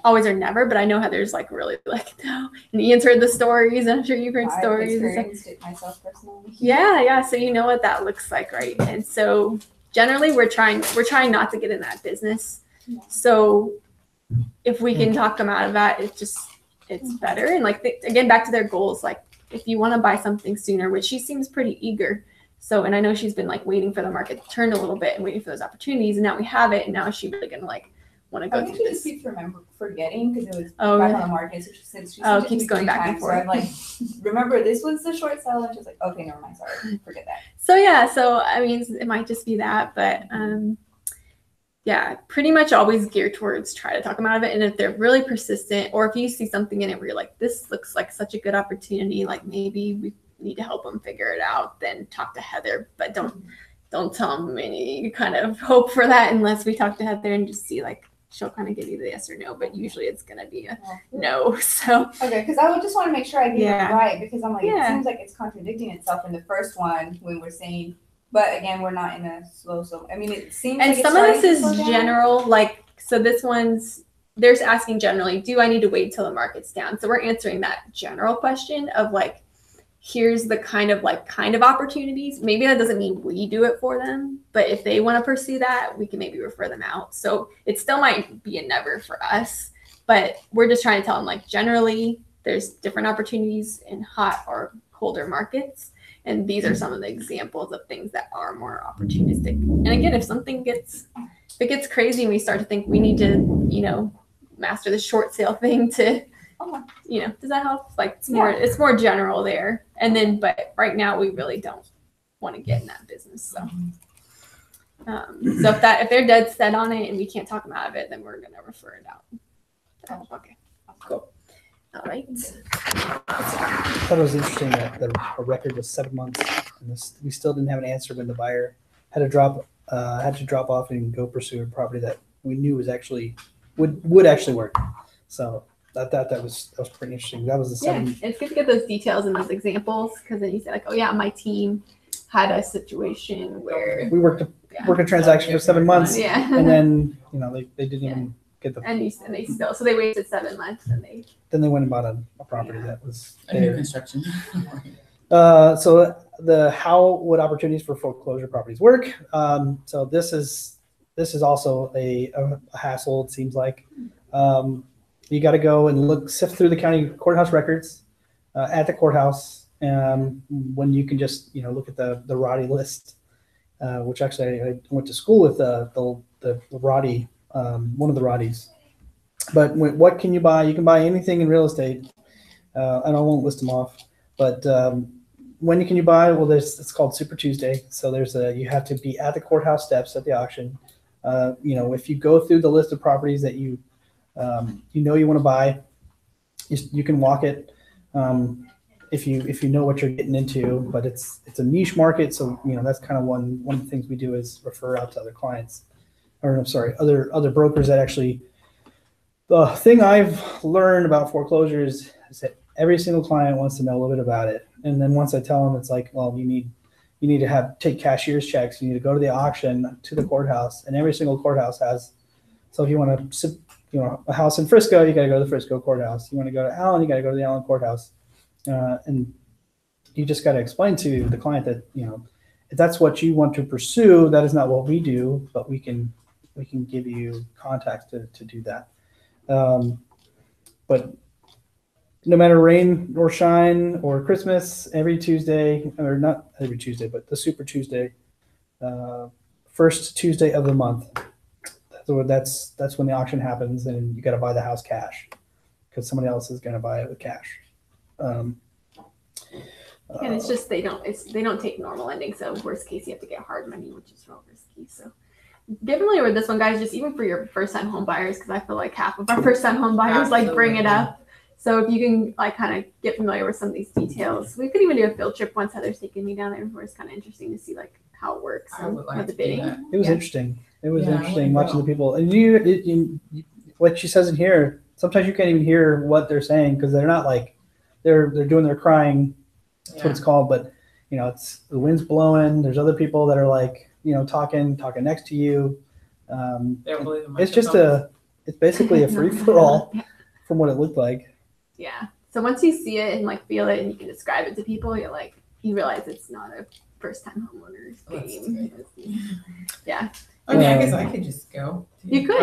always or never, but I know Heather's like really like no, and Ian's heard the stories. I'm sure you've heard stories. I've experienced it myself personally. Yeah, so you know what that looks like, right? And so generally we're trying not to get in that business. Yeah. So if we can talk them out of that, it's better. And like again, back to their goals, like if you want to buy something sooner, which she seems pretty eager. So, and I know she's been like waiting for the market to turn a little bit and waiting for those opportunities, and now we have it, and now is she really gonna like want to go through this? I think she keeps forgetting because it was back on the market. So she it keeps going back and forth. So I'm like, remember this was the short sale, and she's like, okay, never mind, sorry, forget that. So I mean, it might just be that, but yeah, pretty much always geared towards try to talk them out of it. And if they're really persistent, or if you see something in it where you're like, this looks like such a good opportunity, like maybe we need to help them figure it out, then talk to Heather, but don't tell them any kind of hope for that unless we talk to Heather and just see like she'll kind of give you the yes or no, but usually it's going to be a no. So okay, because I would just want to make sure I get it right, because I'm like, it seems like it's contradicting itself in the first one when we're saying, but again, we're not in a slow. So I mean, it seems and like some of this is general, like so this one's they're asking generally, do I need to wait till the market's down? So we're answering that general question of like, here's the kind of opportunities. Maybe that doesn't mean we do it for them, but if they want to pursue that, we can maybe refer them out. So it still might be a never for us, but we're just trying to tell them like generally there's different opportunities in hot or colder markets. And these are some of the examples of things that are more opportunistic. And again, if it gets crazy and we start to think we need to, you know, master the short sale thing to, you know, does that help? Like it's more general there. And then, but right now we really don't want to get in that business. So, so if they're dead set on it and we can't talk them out of it, then we're going to refer it out. Okay, cool. All right. I thought it was interesting that the record was 7 months and we still didn't have an answer when the buyer had to drop off and go pursue a property that we knew was actually would actually work. So I thought that was pretty interesting. That was the 7. Yeah, it's good to get those details and those examples, because then you say like, oh yeah, my team had a situation where we worked a transaction for 7 months. Yeah. And then, you know, they didn't even get the and they still, so they waited 7 months and then they went and bought a property that was a new construction. So how would opportunities for foreclosure properties work? So this is also a hassle, it seems like. You got to go and sift through the county courthouse records at the courthouse when you can just, you know, look at the RODI list, which actually I went to school with the RODI, one of the RODIs. But what can you buy? You can buy anything in real estate, and I won't list them off. But when can you buy? Well, it's called Super Tuesday. So you have to be at the courthouse steps at the auction. You know, if you go through the list of properties that you want to buy, you can walk it if you know what you're getting into. But it's a niche market, so you know that's kind of one of the things we do is refer out to other clients, or I'm sorry, other brokers that actually. The thing I've learned about foreclosures is that every single client wants to know a little bit about it. And then once I tell them, it's like, well, you need to take cashier's checks. You need to go to the auction to the courthouse, and every single courthouse has. So if you want to, a house in Frisco, you got to go to the Frisco courthouse. You want to go to Allen, you got to go to the Allen courthouse. And you just got to explain to the client that, if that's what you want to pursue, that is not what we do, but we can give you contacts to do that. But no matter rain or shine or Christmas, every Tuesday, or not every Tuesday, but the Super Tuesday, first Tuesday of the month. So that's when the auction happens, and you got to buy the house cash because somebody else is going to buy it with cash. And it's just they don't take normal lending. So worst case, you have to get hard money, which is real risky. So get familiar with this one, guys. Just even for your first-time home buyers, because I feel like half of our first-time home buyers like bring it up. So if you can like kind of get familiar with some of these details, we could even do a field trip once Heather's taking me down there before. It's kind of interesting to see like how it works with the bidding. It was interesting. It was interesting watching the people. And you, what she says in here, sometimes you can't even hear what they're saying because they're not like they're doing their crying. That's what it's called. But it's the wind's blowing. There's other people that are like talking next to you. It's basically a free for all from what it looked like. Yeah. So once you see it and like feel it and you can describe it to people, you realize it's not a first time homeowner's game. Yeah. I mean, I guess I could just go. You could,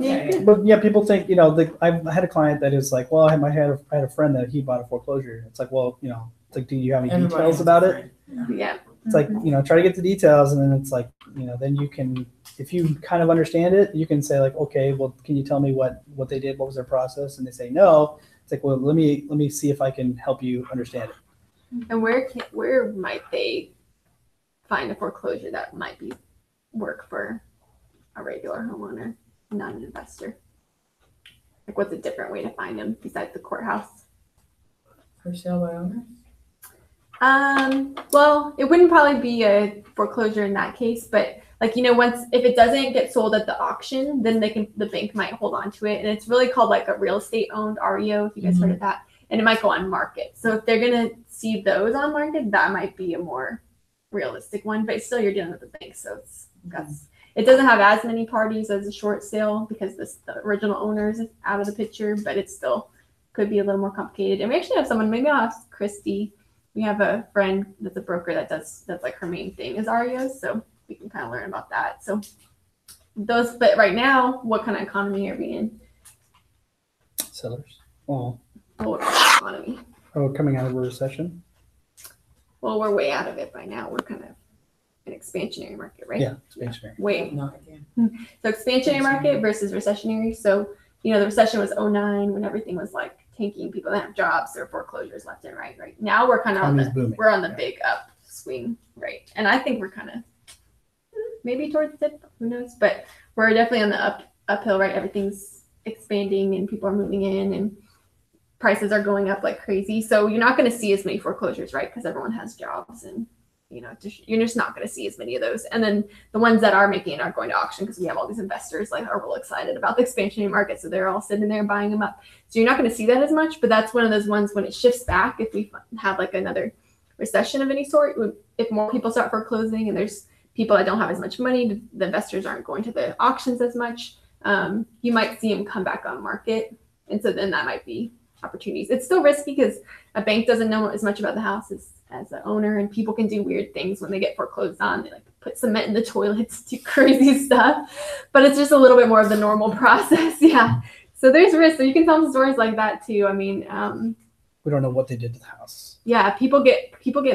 yeah. But yeah, people think, I had a client that is like, well, I had a friend that he bought a foreclosure. It's like, well, it's like, do you have any details about it? Yeah. It's like, try to get the details, and then it's like, then you can, if you kind of understand it, you can say like, okay, well, can you tell me what they did? What was their process? And they say no. It's like, well, let me see if I can help you understand it. And where might they find a foreclosure that might work for a regular homeowner, not an investor? Like, what's a different way to find them besides the courthouse? For sale by owners? Well, it wouldn't probably be a foreclosure in that case, but like, once if it doesn't get sold at the auction, then the bank might hold on to it. And it's really called like a real estate owned REO, if you guys heard of that. And it might go on market. So if they're going to see those on market, that might be a more realistic one, but still you're dealing with the bank. So it doesn't have as many parties as a short sale because the original owner is out of the picture, but it still could be a little more complicated. And we actually have someone, maybe I'll ask Christy. We have a friend that's a broker that's like her main thing is REOs. So we can kind of learn about that. So but right now, what kind of economy are we in? Sellers. Well, what economy? Oh, coming out of a recession? Well, we're way out of it by now. We're kind of an expansionary market, right? Yeah, expansionary. Way. No idea. So expansionary market versus recessionary. So, the recession was 2009 when everything was like tanking. People didn't have jobs. There were foreclosures left and right. Right now, we're kind of on the big upswing, right? And I think we're kind of maybe towards the tip. Who knows? But we're definitely on the uphill, right? Everything's expanding and people are moving in and prices are going up like crazy. So you're not going to see as many foreclosures, right? Because everyone has jobs and, you're just not going to see as many of those. And then the ones that are making it are going to auction because we have all these investors like are real excited about the expansionary market. So they're all sitting there buying them up. So you're not going to see that as much, but that's one of those ones when it shifts back, if we have like another recession of any sort, if more people start foreclosing and there's people that don't have as much money, the investors aren't going to the auctions as much, you might see them come back on market. And so then that might be opportunities. It's still risky because a bank doesn't know as much about the house as the owner, and people can do weird things when they get foreclosed on. They like put cement in the toilets, do crazy stuff, but it's just a little bit more of the normal process. Yeah. So there's risk. So you can tell some stories like that too. I mean, we don't know what they did to the house. Yeah. People get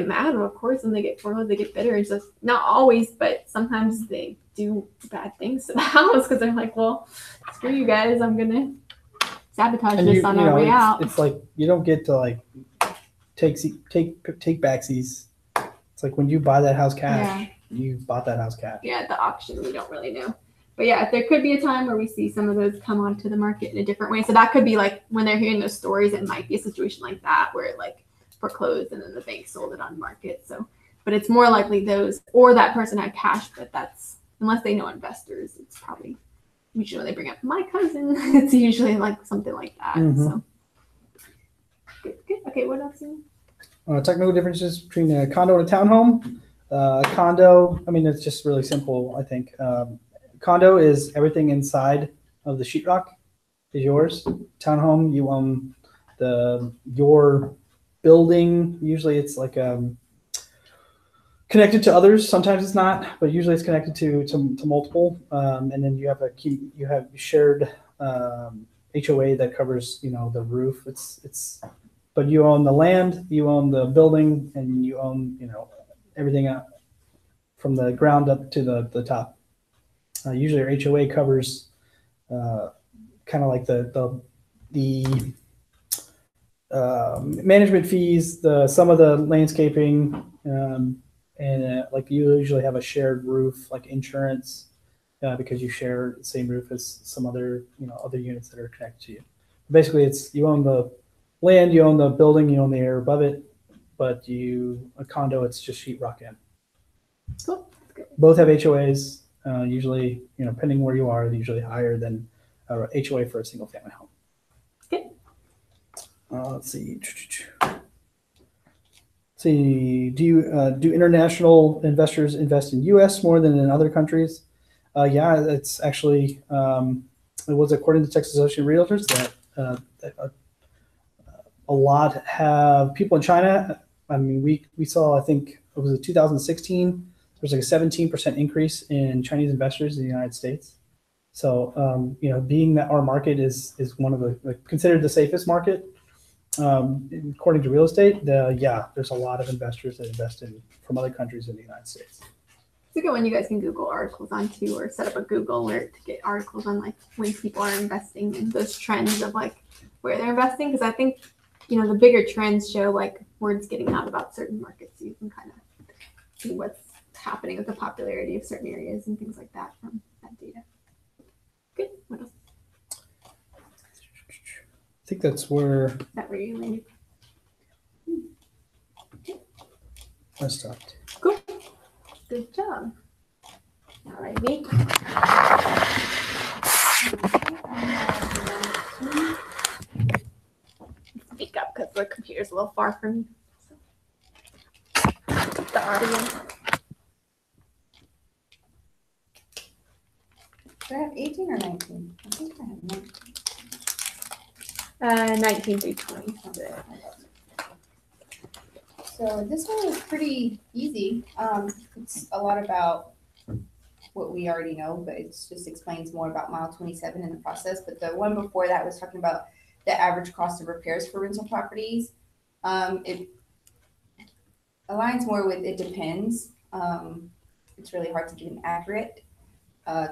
mad. Well, of course, when they get foreclosed, they get bitter. It's just not always, but sometimes they do bad things to the house because they're like, well, screw you guys. I'm going to sabotage this on our way out. It's like you don't get to like take backsies. It's like when you buy that house cash, you bought that house cash. Yeah, at the auction, we don't really know. But yeah, there could be a time where we see some of those come onto the market in a different way. So that could be like when they're hearing those stories, it might be a situation like that where it like foreclosed and then the bank sold it on market. So, but it's more likely those, or that person had cash, but that's, unless they know investors, it's probably usually when they bring up my cousin, it's usually like something like that. So good. Okay, what else? Technical differences between a condo and a townhome. Condo, I mean, it's just really simple, I think. Condo is everything inside of the sheetrock is yours. Townhome, you own your building. Usually it's like connected to others. Sometimes it's not, but usually it's connected to multiple. And then you have shared HOA that covers the roof. But you own the land, you own the building, and you own everything from the ground up to the top. Usually our HOA covers kind of like the management fees, some of the landscaping, and like you usually have a shared roof, like insurance, because you share the same roof as some other units that are connected to you. Basically, you own the land, you own the building, you own the air above it, but a condo, it's just sheetrock in. Cool. Both have HOAs. Usually, depending where you are, they're usually higher than HOA for a single family home. Okay. Let's see. Do international investors invest in U.S. more than in other countries? Yeah, it's actually it was according to Texas Association of Realtors that a lot have people in China. I mean, we saw, I think it was in 2016. There's like a 17% increase in Chinese investors in the United States. So, being that our market is one of the considered the safest market, according to real estate, there's a lot of investors that invest from other countries in the United States. It's a good one you guys can Google articles on too, or set up a Google alert to get articles on like when people are investing and those trends of like where they're investing. Because I think, the bigger trends show like word's getting out about certain markets. So you can kind of see what's happening with the popularity of certain areas and things like that from that data. Good. What else? I think that's where you landed. I stopped. Cool. Good job. Alrighty. Speak up because the computer's a little far from me. The audio. Do I have 18 or 19? I think I have 19. 19 through 20. So this one is pretty easy. It's a lot about what we already know, but it just explains more about mile 27 in the process. But the one before that was talking about the average cost of repairs for rental properties. It aligns more with it depends. It's really hard to do an accurate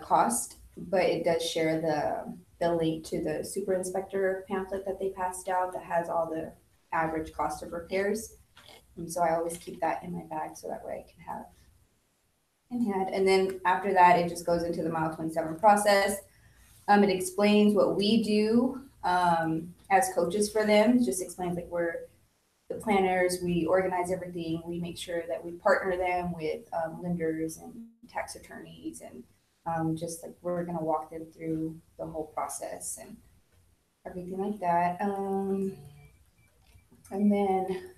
cost, but it does share the link to the super inspector pamphlet that they passed out that has all the average cost of repairs. And so I always keep that in my bag so that way I can have in hand. And then after that, it just goes into the mile 27 process. It explains what we do as coaches for them. It just explains like we're the planners, we organize everything, we make sure that we partner them with lenders and tax attorneys, and just like we're gonna walk them through the whole process and everything like that. And then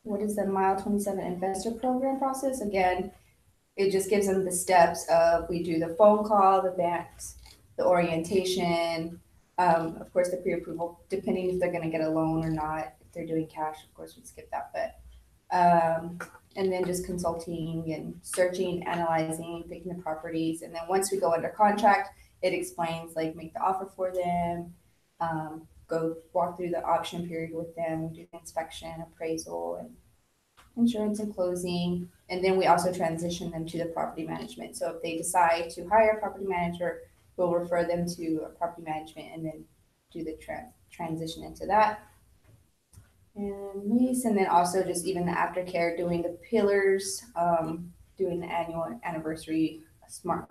what is the mile 27 investor program process? Again, it just gives them the steps of we do the phone call, the banks, the orientation, of course the pre-approval, depending if they're going to get a loan or not. If they're doing cash, of course we'd skip that, but and then just consulting and searching, analyzing, picking the properties, and then once we go under contract, it explains like make the offer for them, go walk through the option period with them, do the inspection, appraisal, and insurance and closing. And then we also transition them to the property management. So if they decide to hire a property manager, we'll refer them to a property management and then do the transition into that. And lease, and then also just even the aftercare, doing the pillars, doing the annual anniversary smart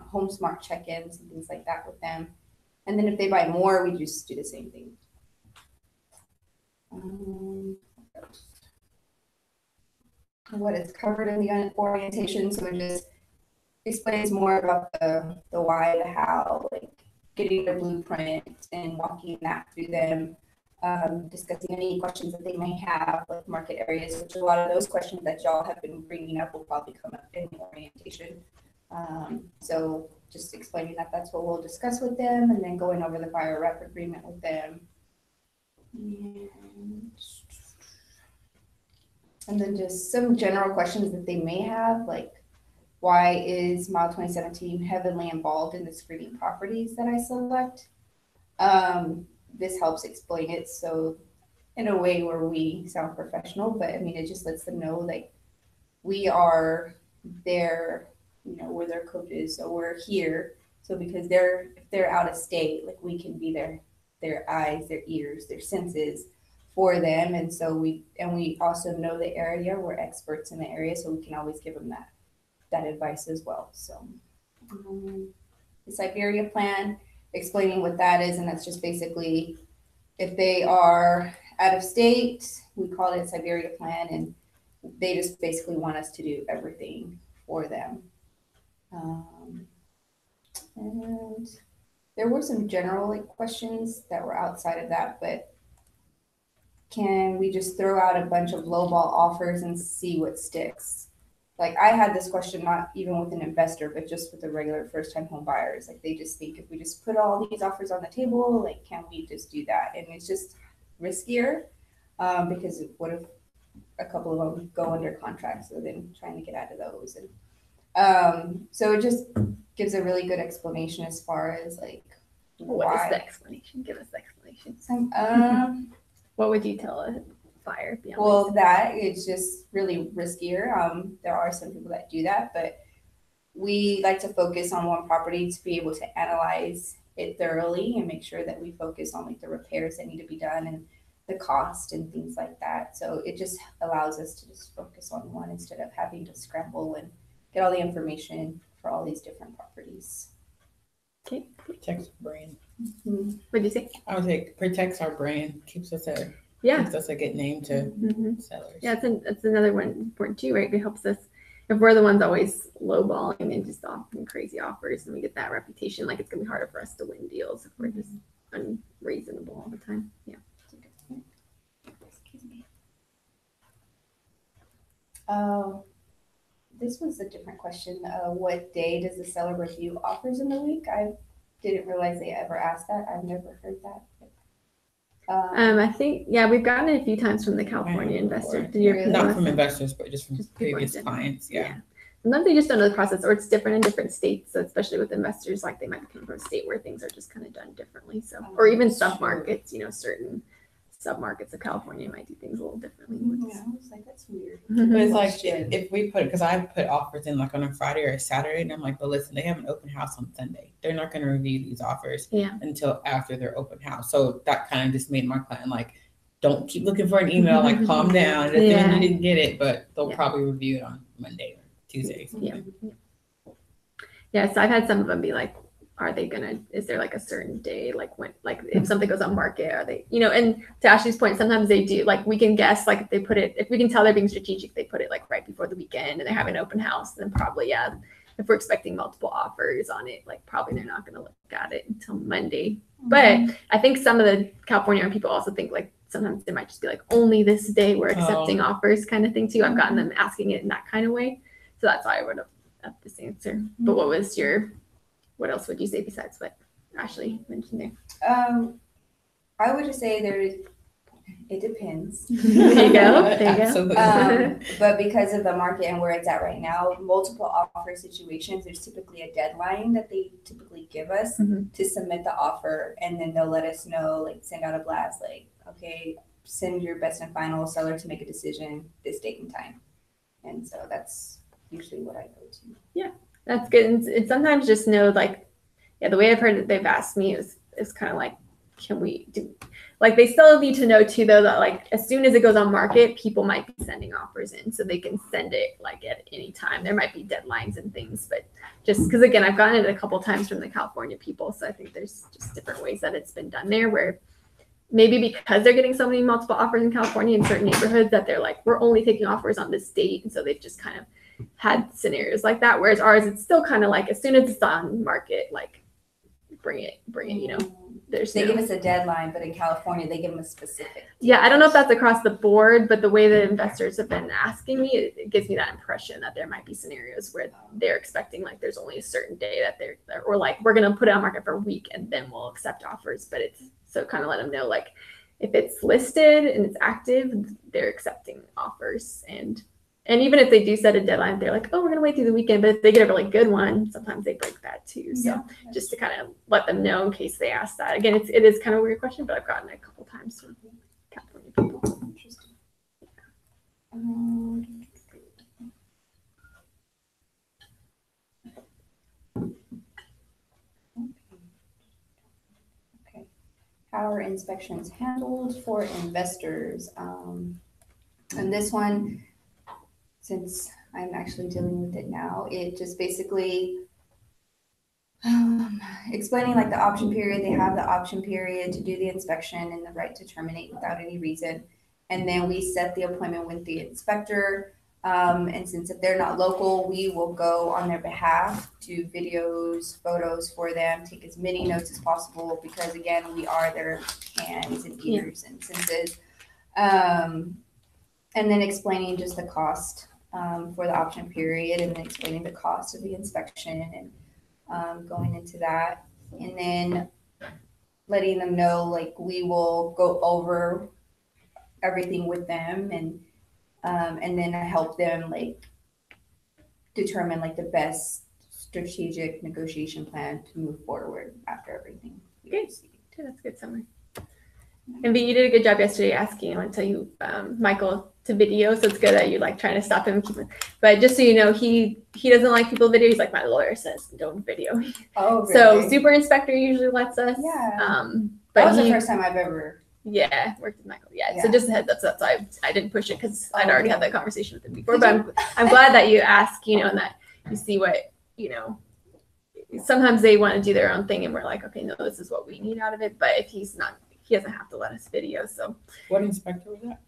check-ins and things like that with them. And then if they buy more, we just do the same thing. What is covered in the orientation, so it just explains more about the why, the how, like getting their blueprint and walking that through them, discussing any questions that they may have, like market areas, which a lot of those questions that y'all have been bringing up will probably come up in the orientation. So just explaining that that's what we'll discuss with them, and then going over the buyer rep agreement with them. And then just some general questions that they may have, like, why is Mile 2017 heavily involved in the screening properties that I select? This helps explain it so in a way where we sound professional, but I mean, it just lets them know, like, we are their, you know, we're their coaches, so we're here. So because if they're out of state, like, we can be their eyes, their ears, their senses for them. And so we also know the area, we're experts in the area, so we can always give them that advice as well. So the Siberia plan, explaining what that is, and that's just basically if they are out of state, we call it Siberia plan, and they just basically want us to do everything for them. And there were some general questions that were outside of that, but can we just throw out a bunch of lowball offers and see what sticks? Like, I had this question not even with an investor, but just with the regular first-time home buyers. Like, they just think if we just put all these offers on the table, like, can we just do that? And it's just riskier because what if a couple of them go under contract? So then trying to get out of those. And so it just gives a really good explanation as far as, like, what is the explanation? Give us the explanation. What would you tell a buyer? Well, that is just really riskier. There are some people that do that, but we like to focus on one property to be able to analyze it thoroughly and make sure that we focus on, like, the repairs that need to be done and the cost and things like that. So it just allows us to just focus on one instead of having to scramble and get all the information for all these different properties. Okay. Protects our brain. Mm-hmm. What did you say? I would say protects our brain, keeps us a good name to sellers. Yeah, that's another one important too, right? It helps us if we're the ones always lowballing and just offering crazy offers, and we get that reputation. Like, it's gonna be harder for us to win deals if we're just unreasonable all the time. Yeah. Excuse me. Oh, this was a different question. What day does the seller review offers in the week? I didn't realize they ever asked that. I've never heard that. I think, we've gotten it a few times from the California investors. Not from investors, but just from previous clients. Yeah. Sometimes they just don't know the process, or it's different in different states. So especially with investors, like, they might be coming from a state where things are just kind of done differently. So, or even submarkets, certain submarkets of California might do things a little differently. Yeah, I was like, that's weird. But it's like, if we put, because I put offers in like on a Friday or a Saturday, and I'm like, but listen, they have an open house on Sunday. They're not going to review these offers until after their open house. So that kind of just made my client like, don't keep looking for an email, like, calm down. You didn't get it, but they'll probably review it on Monday or Tuesday. Yeah, so I've had some of them be like, is there like a certain day, like when, like if something goes on market, are they, and to Ashley's point, sometimes they do, like, we can guess, like, if they put it, if we can tell they're being strategic, they put it like right before the weekend and they're having an open house, then probably, if we're expecting multiple offers on it, like, probably they're not going to look at it until Monday. But I think some of the California people also think, like, sometimes they might just be like, only this day we're accepting offers kind of thing too. I've gotten them asking it in that kind of way. So that's why I would have this answer. But what else would you say besides what Ashley mentioned there? I would just say it depends. There you go. Absolutely. But because of the market and where it's at right now, multiple offer situations, there's typically a deadline that they typically give us to submit the offer, and then they'll let us know, like, send out a blast, like, okay, send your best and final seller to make a decision this date and time. And so that's usually what I go to. Yeah. That's good. And sometimes just know, like, the way I've heard it, they've asked me is kind of like, can we do, like, they still need to know too, though, that, like, as soon as it goes on market, people might be sending offers in, so they can send it, like, at any time. There might be deadlines and things, but just because, again, I've gotten it a couple times from the California people, so I think there's just different ways that it's been done there, where maybe because they're getting so many multiple offers in California in certain neighborhoods that they're like, we're only taking offers on this date, and so they've just kind of had scenarios like that, whereas ours, it's still kind of like, as soon as it's on market, like, bring it, They give us a deadline, but in California, they give them a specific. Yeah, I don't know if that's across the board, but the way the investors have been asking me, it gives me that impression that there might be scenarios where they're expecting like there's only a certain day that they're or like we're going to put it on market for a week and then we'll accept offers. But it's so kind of let them know like if it's listed and it's active, they're accepting offers. And even if they do set a deadline, they're like, oh, we're going to wait through the weekend. But if they get a really good one, sometimes they break that too. So just to kind of let them know in case they ask that. Again, it is kind of a weird question, but I've gotten it a couple times from California people. Interesting. Okay. How are inspections handled for investors? And this one, since I'm actually dealing with it now, it just basically explaining like the option period. They have the option period to do the inspection and the right to terminate without any reason. And then we set the appointment with the inspector. And since if they're not local, we will go on their behalf, do videos, photos for them, take as many notes as possible, because again, we are their hands and ears and senses. And then explaining just the cost for the option period, and then explaining the cost of the inspection and going into that, and then letting them know like we will go over everything with them, and then help them like determine like the best strategic negotiation plan to move forward after everything. Good. That's a good summary. And B, you did a good job yesterday asking. I want to tell you, Michael, to video, so it's good that you like trying to stop him and keep him. But just so you know, he doesn't like people video. He's like, my lawyer says don't video. Oh, really? So super inspector usually lets us. Yeah. But that was the first time I've ever. Yeah, worked with Michael. Yeah. So just a heads up. That's why I didn't push it because I'd already had that conversation with him before. But I'm glad that you ask, and that you see what, sometimes they want to do their own thing and we're like, okay, no, this is what we need out of it. But if he's not, he doesn't have to let us video. So what inspector was that?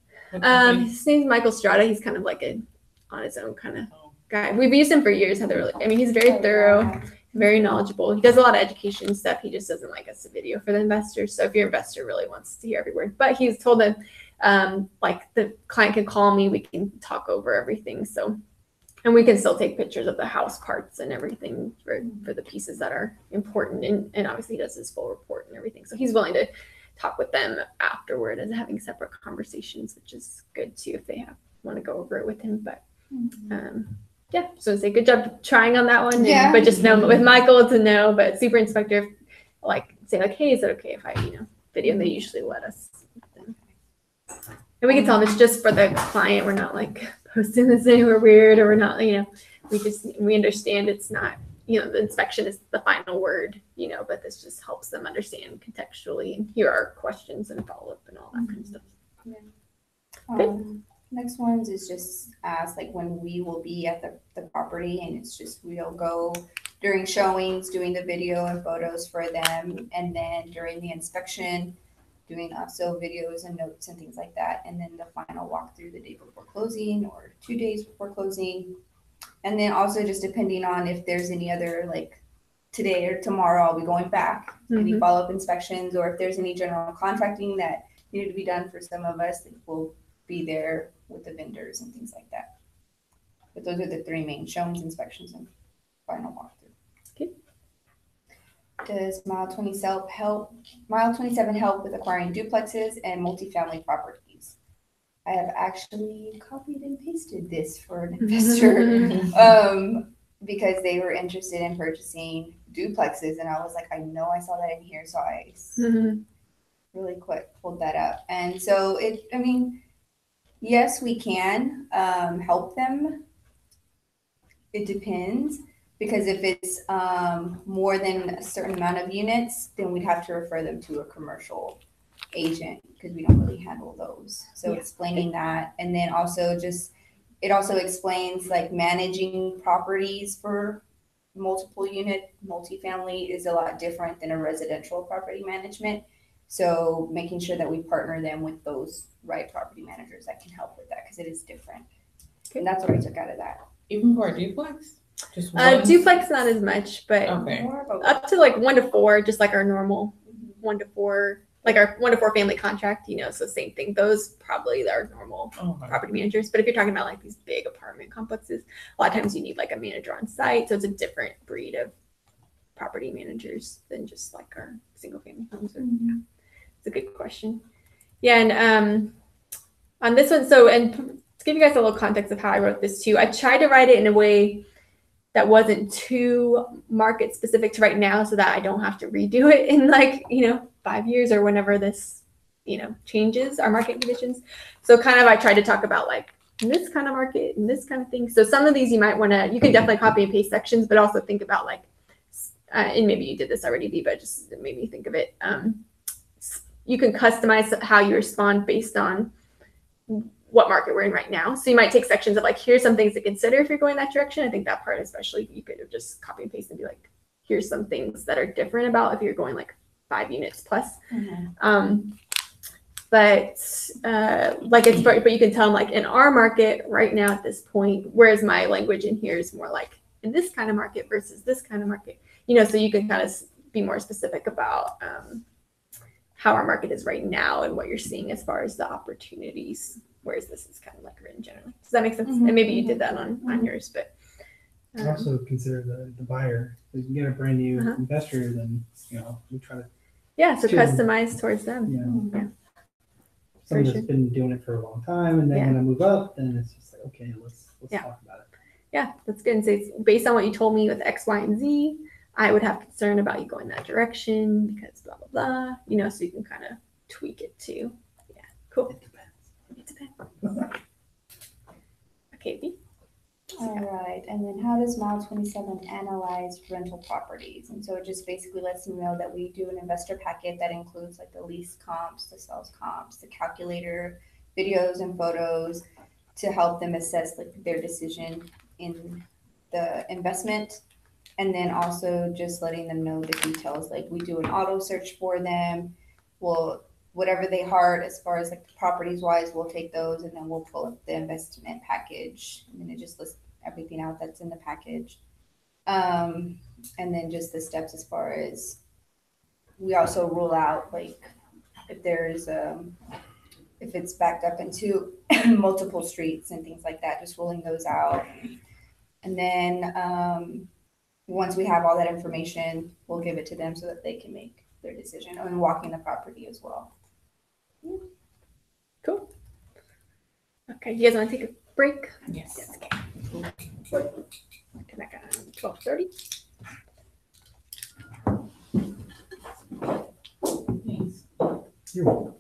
His name's Michael Strada. He's kind of like on his own kind of guy. We've used him for years. He's very thorough, very knowledgeable. He does a lot of education stuff. He just doesn't like us to video for the investors. So if your investor really wants to hear every word, but he's told them, like the client can call me, we can talk over everything. So, and we can still take pictures of the house parts and everything for the pieces that are important. And obviously he does his full report and everything. So he's willing to talk with them afterward and having separate conversations, which is good too if they want to go over it with him. But so say good job trying on that one. Yeah. But just know with Michael it's a no, but super inspector, like say like, hey, is it okay if I video? And they usually let us. And we can tell them it's just for the client. We're not like posting this anywhere weird, or we're not, we understand it's not, the inspection is the final word, but this just helps them understand contextually and hear our questions and follow up and all that kind of stuff. Yeah. Next ones is just ask like when we will be at the property, and it's just we'll go during showings, doing the video and photos for them, and then during the inspection, doing also videos and notes and things like that, and then the final walkthrough the day before closing or 2 days before closing. And then also just depending on if there's any other, like today or tomorrow, I'll be going back, any follow-up inspections, or if there's any general contracting that needed to be done for some of us, like we'll be there with the vendors and things like that. But those are the three main: showings, inspections, and final walkthrough. Okay. Does Mile 27 help with acquiring duplexes and multifamily properties? I have actually copied and pasted this for an investor because they were interested in purchasing duplexes, and I was like, I know I saw that in here, so I really quick pulled that up. And so yes, we can help them. It depends, because if it's more than a certain amount of units, then we'd have to refer them to a commercial agent because we don't really handle those. So explaining that, and then also it also explains like managing properties for multiple unit multifamily is a lot different than a residential property management. So making sure that we partner them with those right property managers that can help with that, because it is different. And that's what I took out of that. Even for a duplex? Duplex not as much, but okay. More of a, up to like 1 to 4, just like our normal 1 to 4, like our 1 to 4 family contract, you know, so same thing. Those probably are normal property managers. But if you're talking about like these big apartment complexes, a lot of times you need like a manager on site. So it's a different breed of property managers than just like our single family homes. Yeah, it's a good question. Yeah, and on this one, so, and to give you guys a little context of how I wrote this too, I tried to write it in a way that wasn't too market specific to right now, so that I don't have to redo it in like, you know, 5 years or whenever this, you know, changes our market conditions. So kind of I tried to talk about like this kind of market and this kind of thing. So some of these you might want to, you can definitely copy and paste sections, but also think about like, and maybe you did this already, Diva, just made me think of it. You can customize how you respond based on what market we're in right now. So you might take sections of like, here's some things to consider if you're going that direction. I think that part, especially, you could have just copy and paste and be like, here's some things that are different about if you're going like 5 units plus. But you can tell them like in our market right now at this point, whereas my language in here is more like in this kind of market versus this kind of market, you know, so you can kind of be more specific about how our market is right now and what you're seeing as far as the opportunities, whereas this is kind of like written generally. Does that make sense? And maybe you did that on yours, but also consider the buyer. If you can get a brand new investor, then, you know, we try to so customize towards them. You know, someone that's been doing it for a long time and they're gonna move up, then it's just like, okay, let's talk about it. Yeah, that's good. And say, based on what you told me with X, Y, and Z, I would have concern about you going that direction because blah, blah, blah, you know, so you can kind of tweak it too. Yeah, cool. It depends. Okay, B. All right, and then how does Mile 27 analyze rental properties? And so it just basically lets them know that we do an investor packet that includes like the lease comps, the sales comps, the calculator, videos and photos to help them assess like their decision in the investment. And then also just letting them know the details, like we do an auto search for them. We'll, whatever they heart as far as like the properties wise, we'll take those and then we'll pull up the investment package. And then it just lists everything out that's in the package. And then just the steps as far as we also rule out like if there's if it's backed up into multiple streets and things like that, just ruling those out. And then once we have all that information, we'll give it to them so that they can make their decision on walking the property as well. Yeah. Cool. Okay, you guys want to take a break? Yes. Okay. Come back on 12:30. Yes. You're welcome.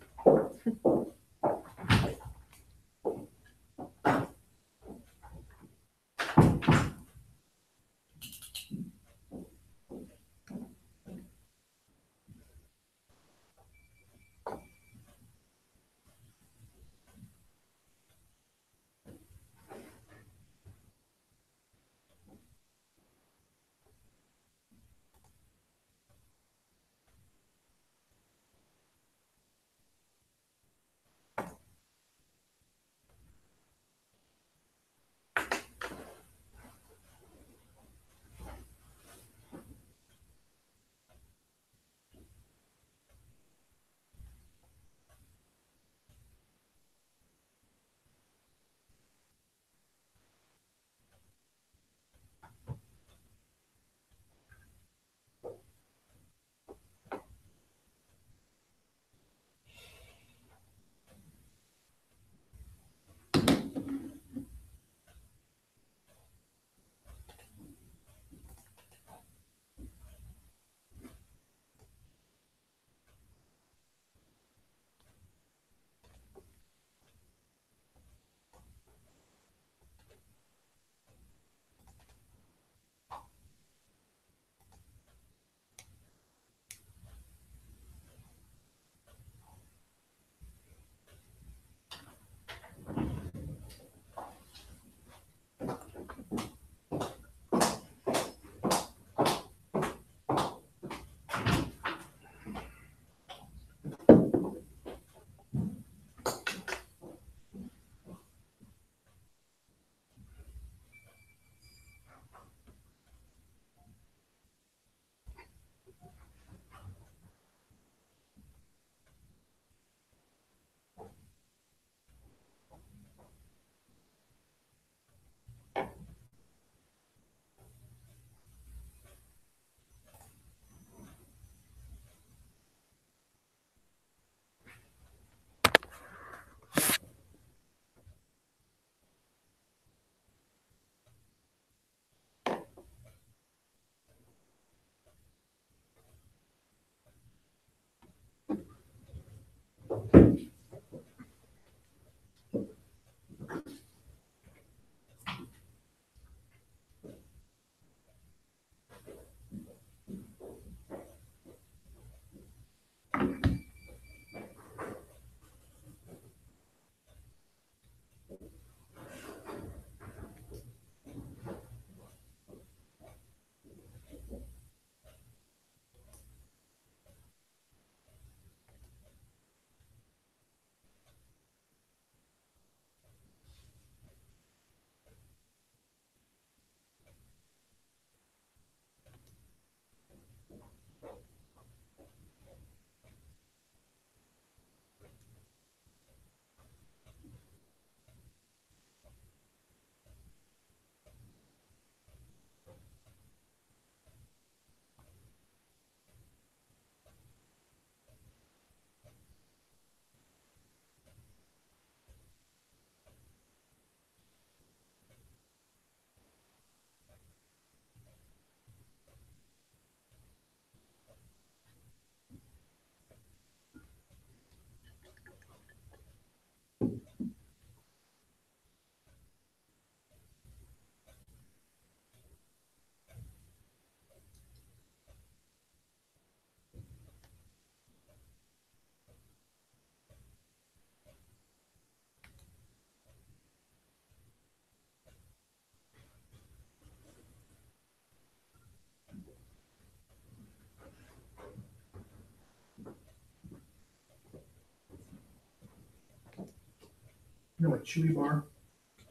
You know what, Chewy bar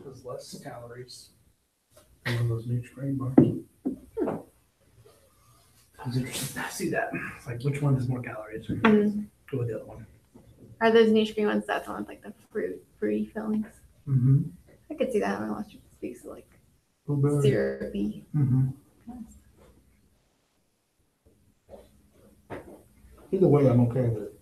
has less calories than one of those Nutri-Grain bars. I was interested to see that. It's like, which one has more calories? Mm-hmm. Go with the other one. Are those Nutri-Grain ones that's on like the fruity fillings? Mm-hmm. I could see that when I watched it speak, so like Blueberry. syrupy. Mm-hmm. Either way, I'm okay with it.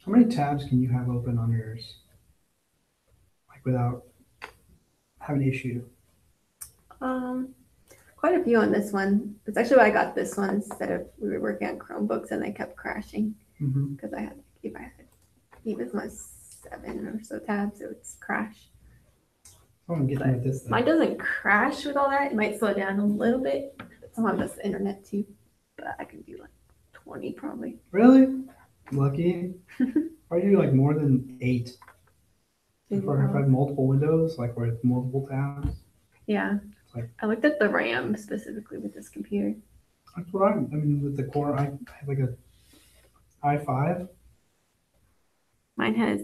How many tabs can you have open on yours? Like without having an issue? Quite a few on this one. That's actually why I got this one instead of we were working on Chromebooks and they kept crashing because I had even as much 7 or so tabs, it would crash. Oh, I'm getting with this. Mine doesn't crash with all that. It might slow down a little bit. Sometimes that's the internet too, but I can do like 20 probably. Really? Lucky. Why do you like more than 8? If I have multiple windows, like where it's multiple tabs. Yeah. Like, I looked at the RAM specifically with this computer. That's what I mean, with the Core, I have like a i5. Mine has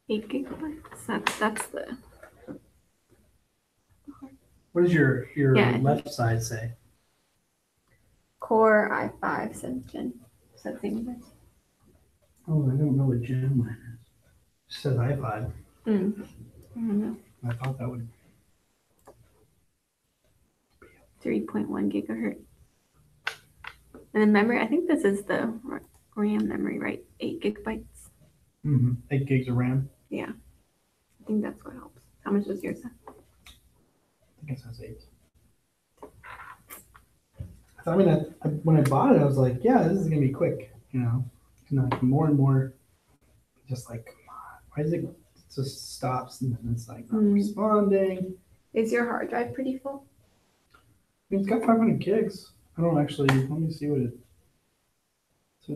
8 gigabytes. That's the. What does your left side say? Core i5 7th gen. Is that the same as this? Oh, I don't know what gen mine is. It says i5. I don't know. I thought that would. 3.1 gigahertz. And then memory, I think this is the RAM memory, right? 8 gigabytes. 8 gigs of RAM. Yeah. I think that's what helps. How much does yours have? I think it says 8. I mean, when I bought it, I was like, yeah, this is going to be quick, you know. And like more and more, just like, come on, why does it just stops and then it's like not responding? Is your hard drive pretty full? I mean, it's got 500 gigs. I don't actually, let me see what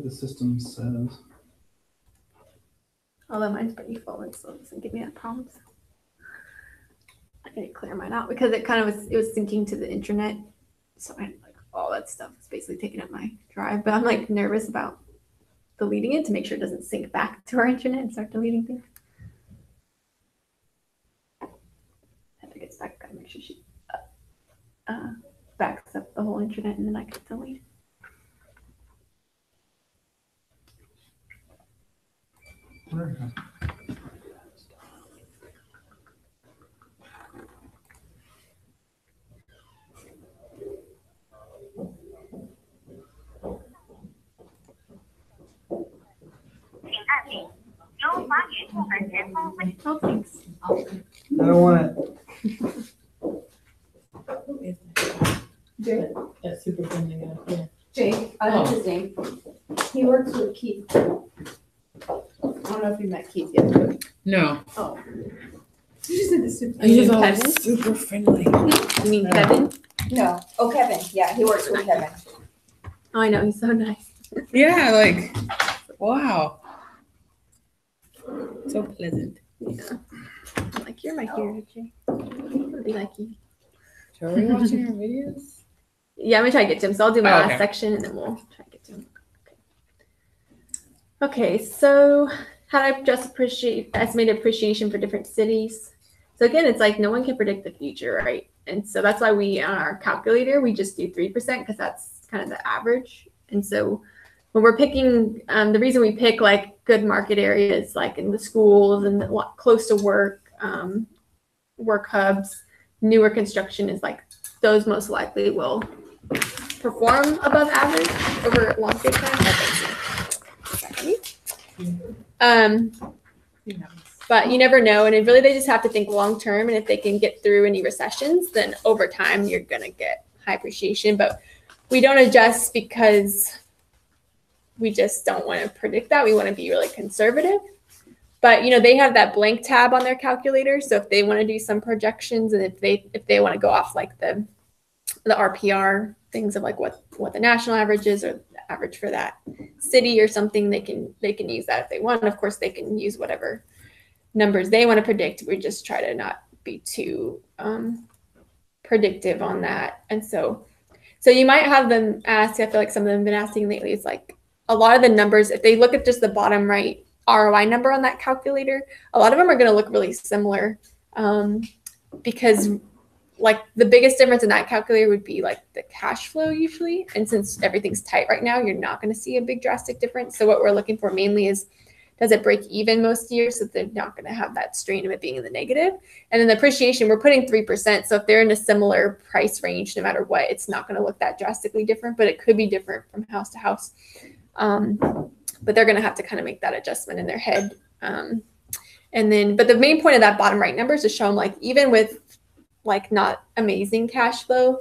the system says. Although mine's pretty full, it still doesn't give me that problem. So I need to clear mine out because it was syncing to the internet. So I had like all that stuff is basically taking up my drive. But I'm like nervous about deleting it to make sure it doesn't sync back to our internet and start deleting things. After it gets back, gotta make sure she backs up the whole internet and then I can delete it. Oh, thanks. I don't want it. Who is that? Jake. That super friendly guy. Yeah. Jake, I know his name. He works with Keith. I don't know if you met Keith yet. No. Oh. You just said the super. He's all Kevin? Super friendly. You mean Kevin? No. Oh, Kevin. Yeah, he works with Kevin. Oh, I know. He's so nice. Yeah, like, wow. So pleasant. Yeah. I'm like, you're my hero, Jay. I want to be like you. So are we watching our videos? Yeah, I'm going to try to get to him. So I'll do my Oh, last okay. section and then we'll try to get to him. Okay, so how do I just estimate appreciation for different cities? So again, it's like no one can predict the future, right? And so that's why we, on our calculator, we just do 3% because that's kind of the average. And so when we're picking, the reason we pick like good market areas, like in the schools and close to work, work hubs, newer construction is like those most likely will perform above average over a long period of time. But you never know, and really they just have to think long term. And if they can get through any recessions, then over time you're gonna get high appreciation, but we don't adjust because we just don't want to predict that. We want to be really conservative. But, you know, they have that blank tab on their calculator. So if they want to do some projections, and if they want to go off like the RPR things of like what the national average is or the average for that city or something, they can use that if they want. Of course, they can use whatever numbers they want to predict. We just try to not be too predictive on that. And so you might have them ask, I feel like some of them have been asking lately, it's like a lot of the numbers, if they look at just the bottom right ROI number on that calculator, a lot of them are going to look really similar, because like the biggest difference in that calculator would be like the cash flow usually. And since everything's tight right now, you're not going to see a big drastic difference. So what we're looking for mainly is, does it break even most years so they're not going to have that strain of it being in the negative? And then the appreciation, we're putting 3%. So if they're in a similar price range, no matter what, it's not going to look that drastically different, but it could be different from house to house. But they're going to have to kind of make that adjustment in their head. And then, but the main point of that bottom right number is to show them like, even with like not amazing cash flow,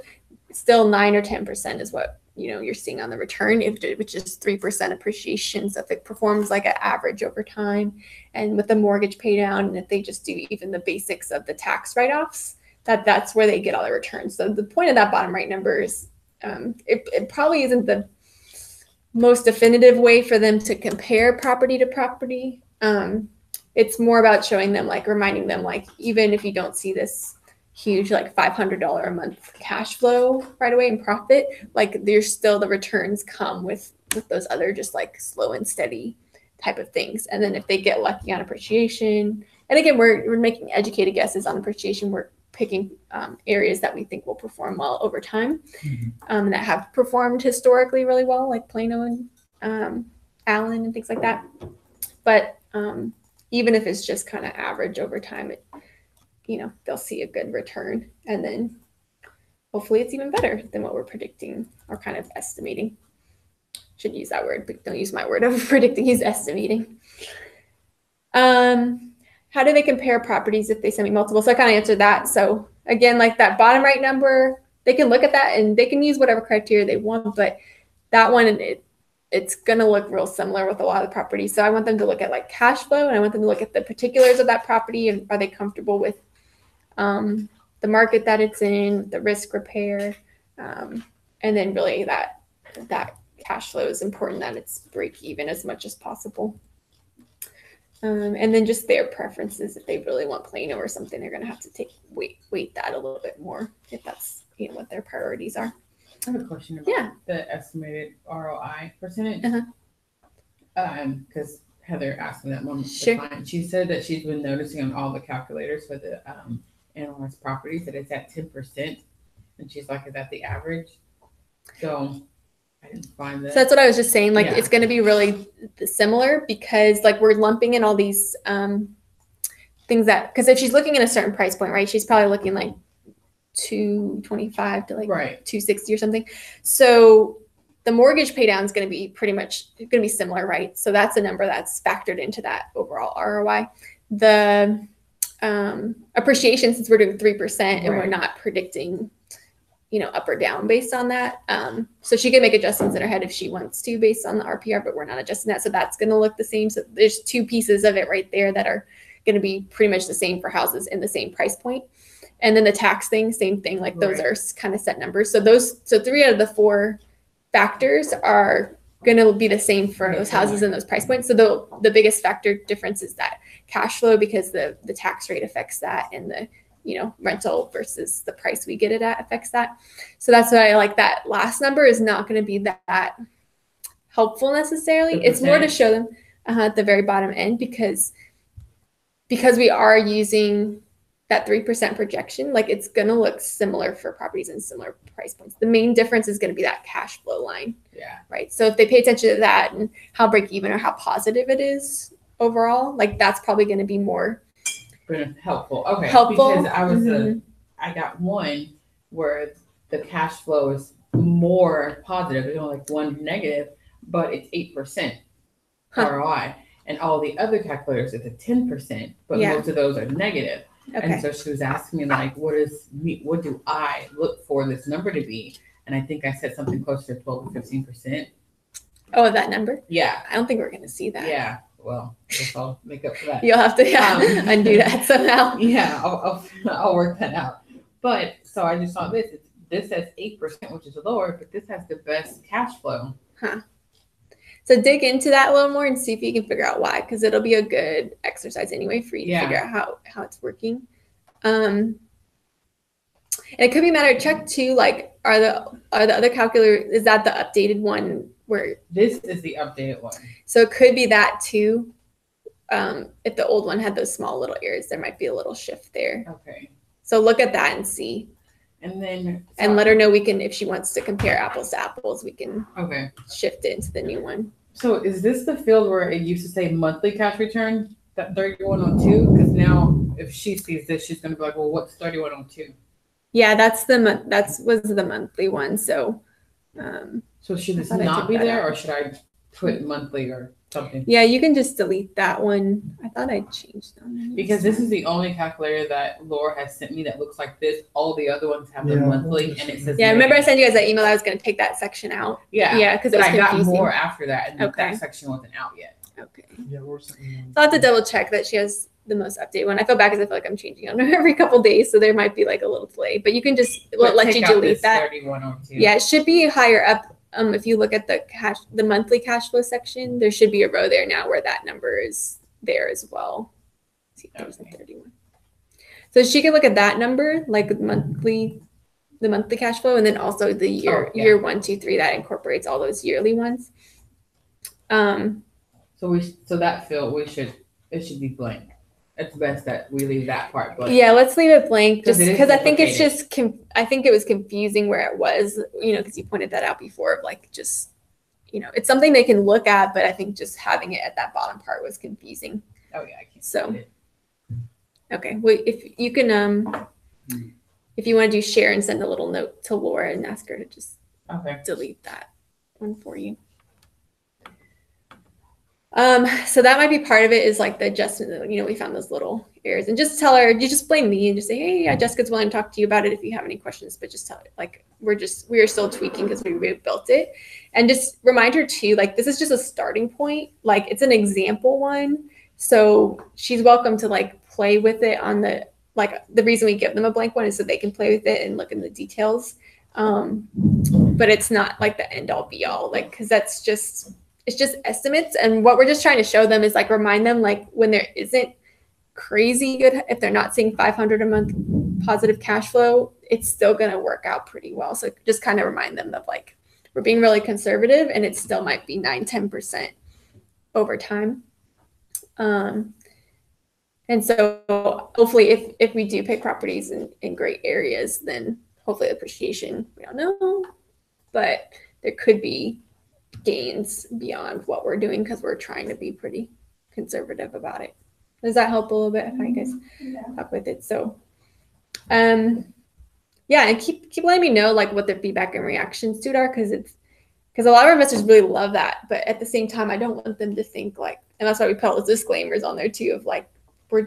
still 9 or 10% is what, you know, you're seeing on the return, which is 3% appreciation. So if it performs like an average over time, and with the mortgage pay down, and if they just do even the basics of the tax write-offs, that's where they get all the returns. So the point of that bottom right number is, it probably isn't the most definitive way for them to compare property to property. It's more about showing them, like reminding them, like, even if you don't see this huge like $500 a month cash flow right away in profit, like there's still the returns come with those other just like slow and steady type of things. And then if they get lucky on appreciation, and again, we're making educated guesses on appreciation, we're picking areas that we think will perform well over time, that have performed historically really well, like Plano and Allen and things like that. But even if it's just kind of average over time, you know, they'll see a good return, and then hopefully it's even better than what we're predicting or kind of estimating. Should use that word, but don't use my word of predicting, use estimating. How do they compare properties if they send me multiple? So I kind of answered that. So again, like that bottom right number, they can look at that and they can use whatever criteria they want, but that one, it's going to look real similar with a lot of the properties. So I want them to look at like cash flow, and I want them to look at the particulars of that property, and are they comfortable with the market that it's in, the risk repair, and then really that cash flow is important, that it's break even as much as possible. And then just their preferences. If they really want Plano or something, they're going to have to weight that a little bit more if that's, you know, what their priorities are. I have a question about the estimated ROI percentage. Because Heather asked me that one. Sure. She said that she's been noticing on all the calculators for the analyzed properties that it's at 10%, and she's like, is that the average? So I didn't find that. So that's what I was just saying. Like, it's going to be really similar, because like we're lumping in all these things that, because if she's looking at a certain price point, right, she's probably looking like 225 to like 260 or something. So the mortgage pay down is going to be pretty much going to be similar, right? So that's a number that's factored into that overall ROI. The appreciation, since we're doing 3% and we're not predicting, you know, up or down based on that. So she can make adjustments in her head if she wants to based on the RPR, but we're not adjusting that. So that's going to look the same. So there's two pieces of it right there that are going to be pretty much the same for houses in the same price point. And then the tax thing, same thing, like those are kind of set numbers. So 3 out of the 4 factors are going to be the same for those houses and those price points. So the biggest factor difference is that cash flow, because the tax rate affects that, and the, you know, rental versus the price we get it at affects that. So that's why I like that last number is not going to be that helpful necessarily. It's more to show them at the very bottom end, because we are using that 3% projection, like it's going to look similar for properties in similar price points. The main difference is going to be that cash flow line. Right. So if they pay attention to that and how break even or how positive it is overall, like that's probably going to be more helpful. Okay. Helpful. Because I got one where the cash flow is more positive. It's only like 1 negative, but it's 8% ROI. And all the other calculators, it's a 10%, but most of those are negative. Okay. And so she was asking me like, what do I look for this number to be? And I think I said something close to 12 or 15%. Oh, that number? Yeah. I don't think we're going to see that. Yeah. Well, I guess I'll make up for that. You'll have to undo that somehow. Yeah, I'll work that out. But so I just saw this. This says 8%, which is lower, but this has the best cash flow. Huh. So dig into that a little more and see if you can figure out why, because it'll be a good exercise anyway for you to figure out how it's working. And it could be a matter of check too, like are the other calculators, is that the updated one where this is the updated one? So it could be that too. If the old one had those small little errors, there might be a little shift there. Okay. So look at that and see. And then and let her know we can, if she wants to compare apples to apples, we can shift it into the new one. So is this the field where it used to say monthly cash return, that 3102? Because now if she sees this, she's gonna be like, well, what's 3102? Yeah, was the monthly one. So so should this not be there, or should I put monthly or something? Yeah, you can just delete that one. I thought I changed them. Because this is the only calculator that Laura has sent me that looks like this. All the other ones have the monthly, and it says. Yeah, remember I sent you guys that email. I was going to take that section out. Yeah, yeah, because I got more after that, and that section wasn't out yet. Okay. Yeah, so I'll have to double check that she has the most updated one. I feel bad because I feel like I'm changing on her every couple days, so there might be like a little delay. But you can just let you delete that. 3102. Yeah, it should be higher up. If you look at the monthly cash flow section, there should be a row there now where that number is there as well. Let's see, there's 31. So she can look at that number, like the monthly cash flow, and then also the year 1, 2, 3 that incorporates all those yearly ones. So that field it should be blank. It's best that we leave that part blank. Yeah, let's leave it blank just because I think it's just I think it was confusing where it was, because you pointed that out before of like just, it's something they can look at, but I think just having it at that bottom part was confusing. Oh yeah, I can't. So, okay, well, if you can, if you want to do share and send a little note to Laura and ask her to just delete that one for you. So that might be part of it, is like the adjustment. We found those little errors, and just tell her, you just blame me and just say, hey, yeah, Jessica's willing to talk to you about it if you have any questions, but just tell her like we are still tweaking because we rebuilt it, and just remind her too, like this is just a starting point, like it's an example one, so she's welcome to like play with it on the reason we give them a blank one is so they can play with it and look in the details, but it's not like the end all be all, like because it's just estimates, and what we're just trying to show them is like remind them like when there isn't crazy good, if they're not seeing 500 a month positive cash flow, it's still going to work out pretty well. So just kind of remind them of like we're being really conservative and it still might be 9-10% over time. And so hopefully if we do pick properties in great areas, then hopefully appreciation, we don't know, but there could be gains beyond what we're doing because we're trying to be pretty conservative about it. Does that help a little bit if I guess help with it? So and keep letting me know like what their feedback and reactions to it are, because a lot of our investors really love that, but at the same time I don't want them to think like, and that's why we put all those disclaimers on there too of like we're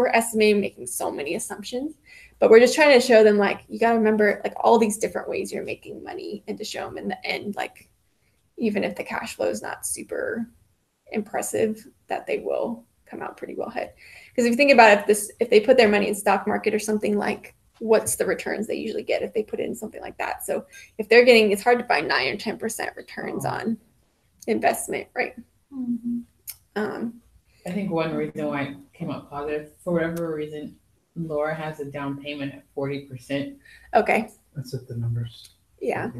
estimating, making so many assumptions, but we're just trying to show them like you got to remember like all these different ways you're making money, and to show them in the end like even if the cash flow is not super impressive, that they will come out pretty well ahead. Because if you think about it, if they put their money in stock market or something, like what's the returns they usually get if they put it in something like that? So if they're getting, it's hard to find 9 or 10% returns on investment, right? Mm-hmm. I think one reason why it came out positive, for whatever reason, Laura has a down payment at 40%. Okay. That's at the numbers. Yeah.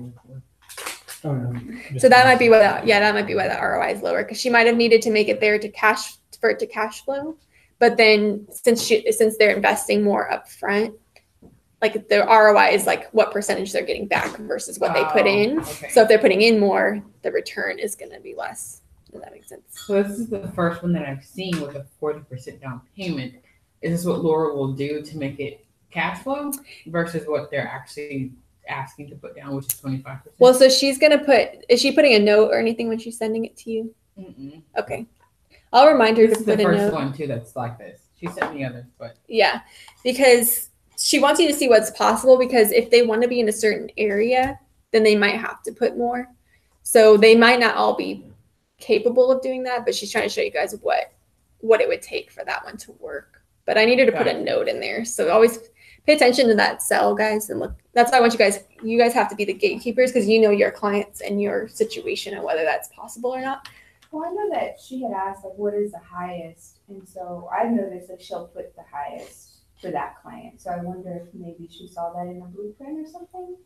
Oh, no. So that might be why that ROI is lower, because she might have needed to make it there for it to cash flow, but then since they're investing more upfront, like the ROI is like what percentage they're getting back versus what they put in. Okay. So if they're putting in more, the return is going to be less. Does that make sense? So this is the first one that I've seen with a 40% down payment. Is this what Laura will do to make it cash flow versus what they're actually asking to put down, which is 25%? Well, so she's going to is she putting a note or anything when she's sending it to you? Mm-mm. Okay. I'll remind her This to is put the a first note. one too that's like this. She sent me others, but yeah, because she wants you to see what's possible, because if they want to be in a certain area, then they might have to put more. So they might not all be capable of doing that, but she's trying to show you guys what it would take for that one to work. But I needed to put a note in there. So always pay attention to that cell, guys, and look. That's why I want you guys have to be the gatekeepers, because you know your clients and your situation and whether that's possible or not. Well, I know that she had asked, like, what is the highest? And so I've noticed that she'll put the highest for that client. So I wonder if maybe she saw that in a blueprint or something.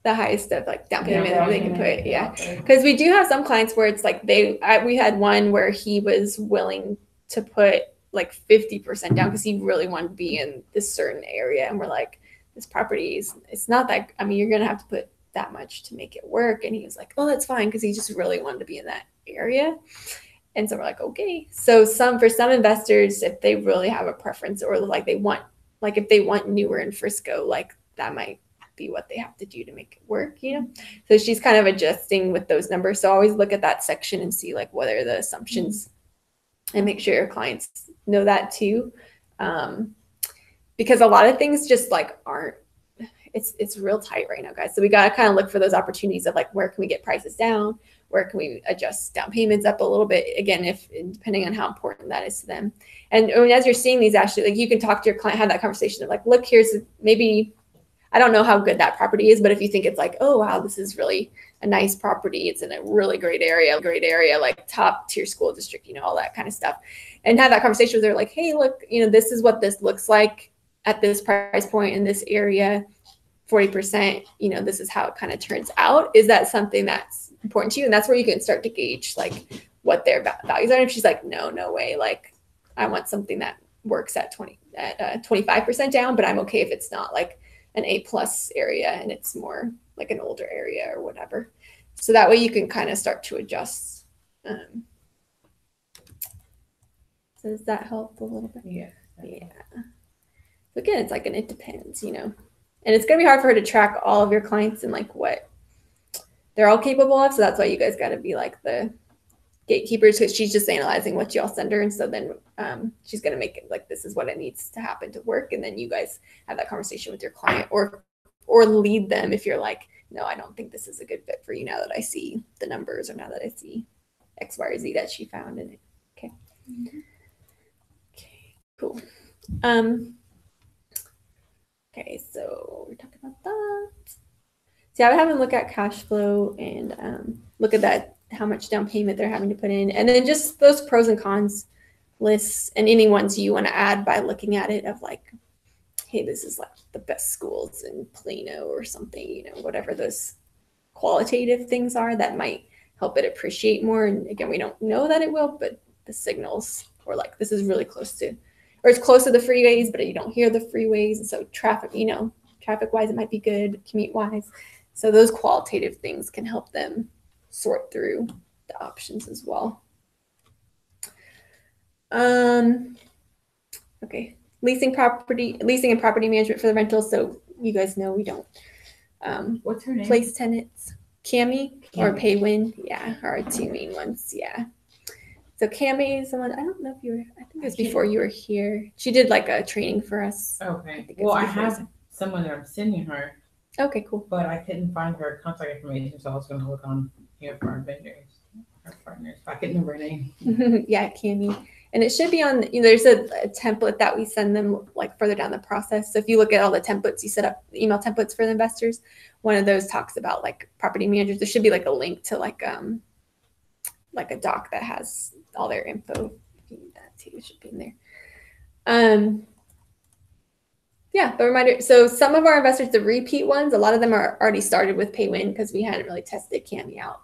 The highest of like down payment they can put, yeah. Because we do have some clients where it's like we had one where he was willing to put like 50% down because he really wanted to be in this certain area, and we're like, this property it's not that, I mean, you're gonna have to put that much to make it work. And he was like, oh, that's fine, because he just really wanted to be in that area. And so we're like, okay. So for some investors, if they really have a preference, or like if they want newer in Frisco, like that might be what they have to do to make it work, you know? So she's kind of adjusting with those numbers. So always look at that section and see like what are the assumptions, and make sure your clients know that too. Because a lot of things just like aren't, it's real tight right now, guys. So we got to kind of look for those opportunities of like, where can we get prices down? Where can we adjust down payments up a little bit? Again, depending on how important that is to them. And as you're seeing these, Ashley, like you can talk to your client, have that conversation of like, look, here's maybe, I don't know how good that property is, but if you think it's like, oh, wow, this is really a nice property. It's in a really great area, like top tier school district, you know, all that kind of stuff. And have that conversation with her like, hey, look, you know, this is what this looks like at this price point in this area, 40%, you know, this is how it kind of turns out. Is that something that's important to you? And that's where you can start to gauge like what their values are. And if she's like, no way, like I want something that works at 25% down, but I'm okay if it's not like an A+ area and it's more like an older area or whatever. So that way you can kind of start to adjust. So does that help a little bit? Yeah. So again, it's like it depends, you know, and it's going to be hard for her to track all of your clients and like what they're all capable of. So that's why you guys got to be like the gatekeepers, because she's just analyzing what y'all send her. And so then she's going to make it like, this is what it needs to happen to work. And then you guys have that conversation with your client, or lead them if you're like, no, I don't think this is a good fit for you now that I see the numbers, or now that I see X, Y, or Z that she found in it. Okay. Okay, cool. Okay, so we're talking about that. So I would have them look at cash flow and look at that, how much down payment they're having to put in, and then just those pros and cons lists, and any ones you want to add by looking at it of like, hey, this is like the best schools in Plano or something, you know, whatever those qualitative things are that might help it appreciate more. And again, we don't know that it will, but the signals, or like this is really close to, or it's close to the freeways, but you don't hear the freeways. And so traffic, you know, traffic wise, it might be good, commute wise. So those qualitative things can help them sort through the options as well. Okay, leasing and property management for the rentals. So you guys know we don't What's her name? place tenants. Cami or Paywin, yeah, are our two main ones. Yeah. So Cami is someone, I don't know if you were, I think it was before you were here. She did like a training for us. Okay. Well, I have someone that I'm sending her. Okay, cool. But I couldn't find her contact information, so I was going to look on here for our vendors, our partners. I couldn't remember her name. Yeah, Cami. And it should be on, you know, there's a template that we send them like further down the process. So if you look at all the templates, you set up email templates for the investors. One of those talks about like property managers. There should be like a link to like a doc that has all their info. If you need that too, it should be in there. Yeah, but reminder, so some of our investors, the repeat ones, a lot of them are already started with Paywin because we hadn't really tested Cami out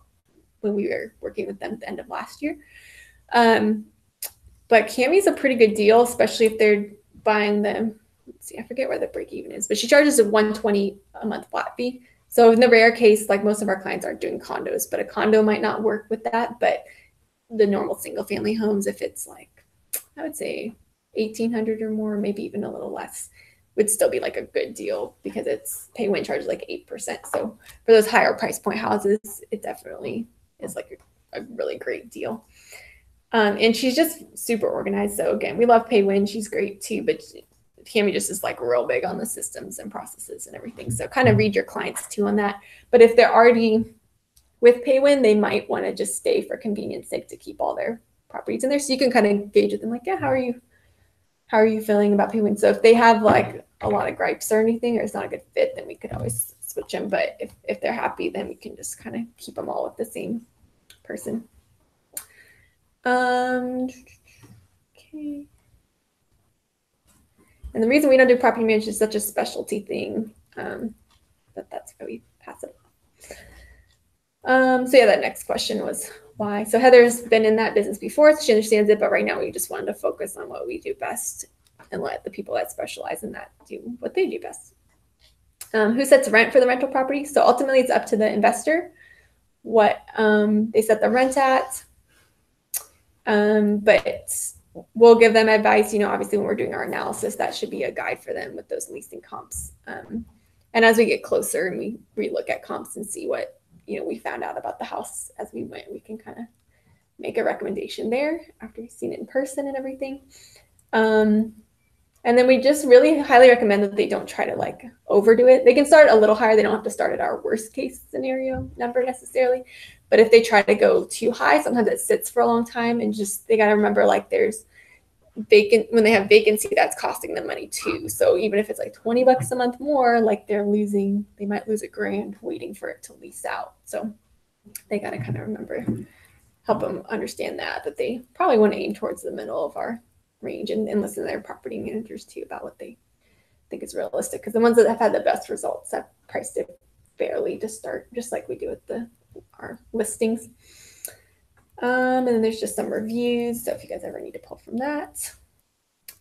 when we were working with them at the end of last year. But Cami's a pretty good deal, especially if they're buying them. Let's see, I forget where the break even is, but she charges a $120 a month flat fee. So in the rare case, like most of our clients aren't doing condos, but a condo might not work with that. But the normal single family homes, if it's like, I would say 1,800 or more, maybe even a little less, would still be like a good deal because it's Paywin charges like 8%. So for those higher price point houses, it definitely is like a really great deal. And she's just super organized. So again, we love Paywin. She's great too, but Tammy just is like real big on the systems and processes and everything. So kind of read your clients too on that. But if they're already with Paywin, they might want to just stay for convenience sake to keep all their properties in there. So you can kind of gauge with them like, yeah, how are you feeling about Paywin? So if they have like a lot of gripes or anything, or it's not a good fit, then we could always switch them. But if they're happy, then we can just kind of keep them all with the same person. Okay. And the reason we don't do property management is such a specialty thing, that's why we pass it off. So yeah, that next question was why. So Heather's been in that business before, so she understands it, but right now we just wanted to focus on what we do best and let the people that specialize in that do what they do best. Who sets rent for the rental property? So ultimately it's up to the investor what they set the rent at. But we'll give them advice, obviously when we're doing our analysis, that should be a guide for them with those leasing comps. And as we get closer and we relook at comps and see what, we found out about the house as we went, we can kind of make a recommendation there after we've seen it in person and everything. And then we just really highly recommend that they don't try to like overdo it. They can start a little higher. They don't have to start at our worst case scenario number necessarily. But if they try to go too high, sometimes it sits for a long time, and just they got to remember like there's when they have vacancy, that's costing them money too. So even if it's like $20 a month more, like they might lose $1,000 waiting for it to lease out. So they got to kind of remember, help them understand that they probably want to aim towards the middle of our range and listen to their property managers too about what they think is realistic. Because the ones that have had the best results have priced it fairly to start, just like we do with our listings. And then there's just some reviews. So if you guys ever need to pull from that,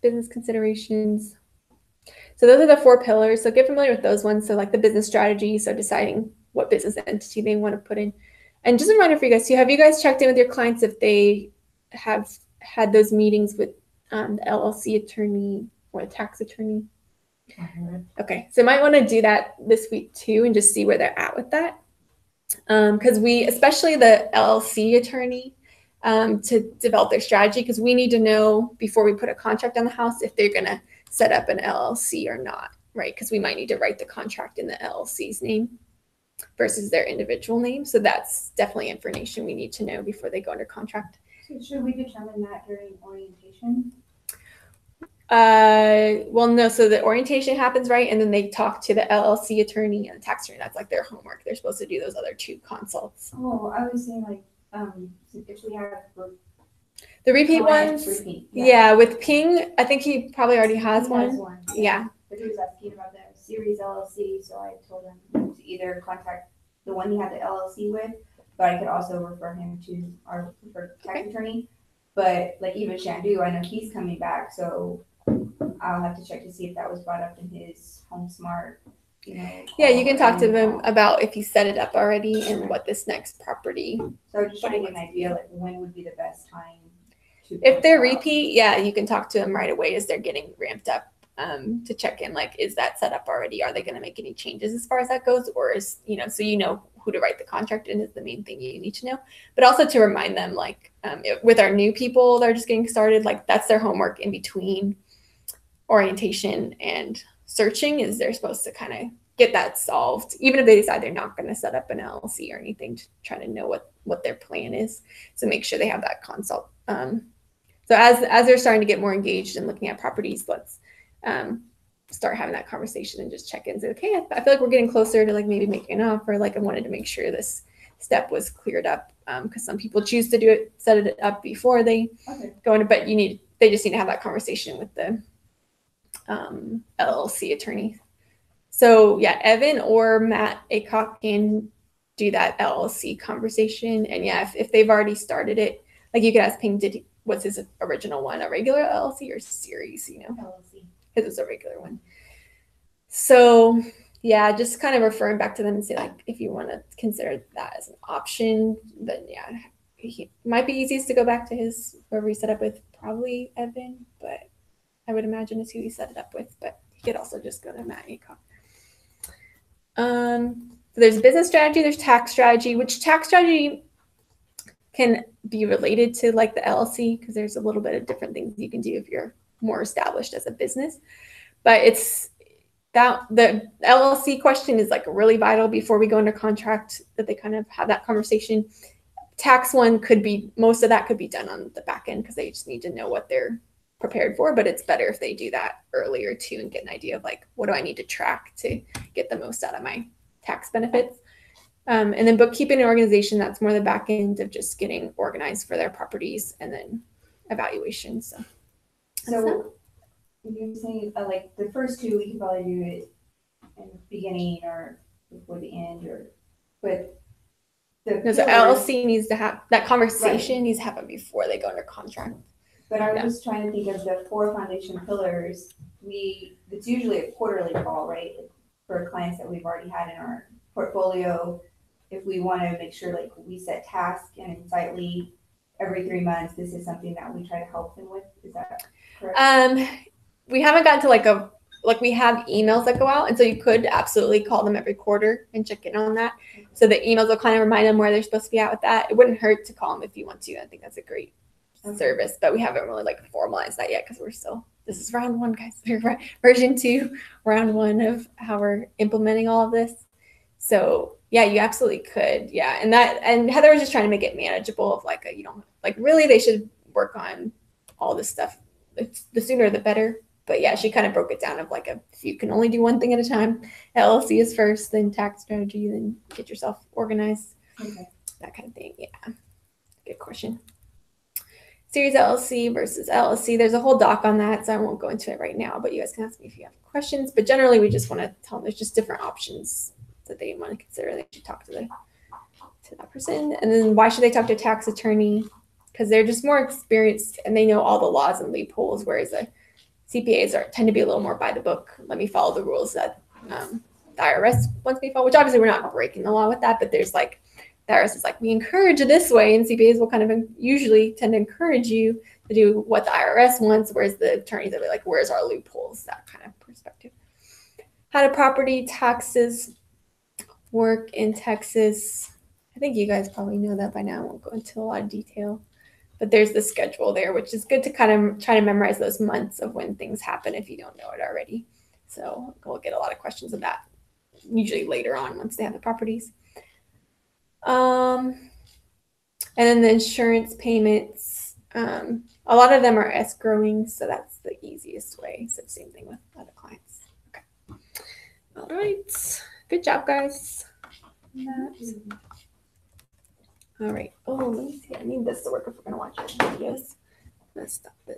business considerations. So those are the 4 pillars. So get familiar with those ones. So like the business strategy. So deciding what business entity they want to put in. And just a reminder for you guys too, have you guys checked in with your clients if they have had those meetings with the LLC attorney or the tax attorney? Okay, so you might want to do that this week too and just see where they're at with that. Because especially the LLC attorney, to develop their strategy, because we need to know before we put a contract on the house if they're going to set up an LLC or not, right? Because we might need to write the contract in the LLC's name versus their individual name. So that's definitely information we need to know before they go under contract. So should we determine that during orientation? Well, no. So the orientation happens, right? And then they talk to the LLC attorney and the tax attorney. That's like their homework. They're supposed to do those other 2 consults. Oh, I was saying like, if we have the repeat ones. Yeah, with Ping, I think he probably already has one. Yeah. But he was asking about the series LLC, so I told him to either contact the one he had the LLC with, but I could also refer him to our preferred tax attorney. But like even Shandu, I know he's coming back, so I'll have to check to see if that was brought up in his Home Smart. Yeah, you can talk to them about if he set it up already and what this next property. So just trying to get an idea, like when would be the best time to. If they're repeat, yeah, you can talk to them right away as they're getting ramped up to check in. Like, is that set up already? Are they going to make any changes as far as that goes, or is so who to write the contract in is the main thing you need to know. But also to remind them, like with our new people that are just getting started, like that's their homework in between orientation and searching, is they're supposed to kind of get that solved, even if they decide they're not going to set up an LLC or anything, to try to know what their plan is. So make sure they have that consult. So as they're starting to get more engaged in looking at properties, let's start having that conversation and just check in and say, okay, I feel like we're getting closer to like maybe making an offer. Like I wanted to make sure this step was cleared up, because some people choose to do it, set it up before they go into, but they just need to have that conversation with the LLC attorney. So yeah, Evan or Matt Acock can do that LLC conversation. And yeah, if they've already started it, like you could ask Ping, what's his original one, a regular LLC or series, LLC. Because it's a regular one. So yeah, just kind of referring back to them and say, like, if you want to consider that as an option, then yeah, it might be easiest to go back to whoever he set up with, probably Evan, but I would imagine it's who he set it up with, but he could also just go to Matt Acock. So there's business strategy, there's tax strategy, which tax strategy can be related to like the LLC because there's a little bit of different things you can do if you're more established as a business. But it's that the LLC question is like really vital before we go into contract, that they kind of have that conversation. Tax one could be, most of that could be done on the back end because they just need to know what they're prepared for, but it's better if they do that earlier too and get an idea of like, what do I need to track to get the most out of my tax benefits. And then bookkeeping and organization, that's more the back end of just getting organized for their properties and then evaluation. So you're saying like the first two, we can probably do it in the beginning or before the end, or but the LLC needs to have that conversation, needs to happen before they go under contract. But I was just trying to think of the 4 foundation pillars. It's usually a quarterly call, right? For clients that we've already had in our portfolio. If we want to make sure like we set tasks and insightly every 3 months, this is something that we try to help them with. Is that correct? We haven't gotten to we have emails that go out, and so you could absolutely call them every quarter and check in on that. So the emails will kind of remind them where they're supposed to be at with that. It wouldn't hurt to call them if you want to. I think that's a great service, but we haven't really like formalized that yet because we're still, this is round 1, guys. Version 2, round 1 of how we're implementing all of this. So yeah, you absolutely could. Yeah. And Heather was just trying to make it manageable of like, you don't like really, they should work on all this stuff. The sooner the better. But yeah, she kind of broke it down of like, if you can only do one thing at a time, LLC is first, then tax strategy, then get yourself organized. Okay. That kind of thing. Yeah. Good question. Series LLC versus LLC. There's a whole doc on that, so I won't go into it right now, but you guys can ask me if you have questions. But generally, we just want to tell them there's just different options that they want to consider. They should talk to that person. And then why should they talk to a tax attorney? Because they're just more experienced and they know all the laws and loopholes, whereas the CPAs tend to be a little more by the book. Let me follow the rules that the IRS wants me to follow, which obviously we're not breaking the law with that, but there's like, the IRS is like, we encourage it this way, and CPAs will kind of usually tend to encourage you to do what the IRS wants, whereas the attorneys are like, where's our loopholes, that kind of perspective. How do property taxes work in Texas? I think you guys probably know that by now. I won't go into a lot of detail, but there's the schedule there, which is good to kind of try to memorize those months of when things happen if you don't know it already. So we'll get a lot of questions of that usually later on once they have the properties. And then the insurance payments, a lot of them are escrowing, so that's the easiest way. So same thing with other clients. Okay. All right. Good job, guys. All right. Oh, let me see. I need this to work if we're gonna watch videos. Let's stop this.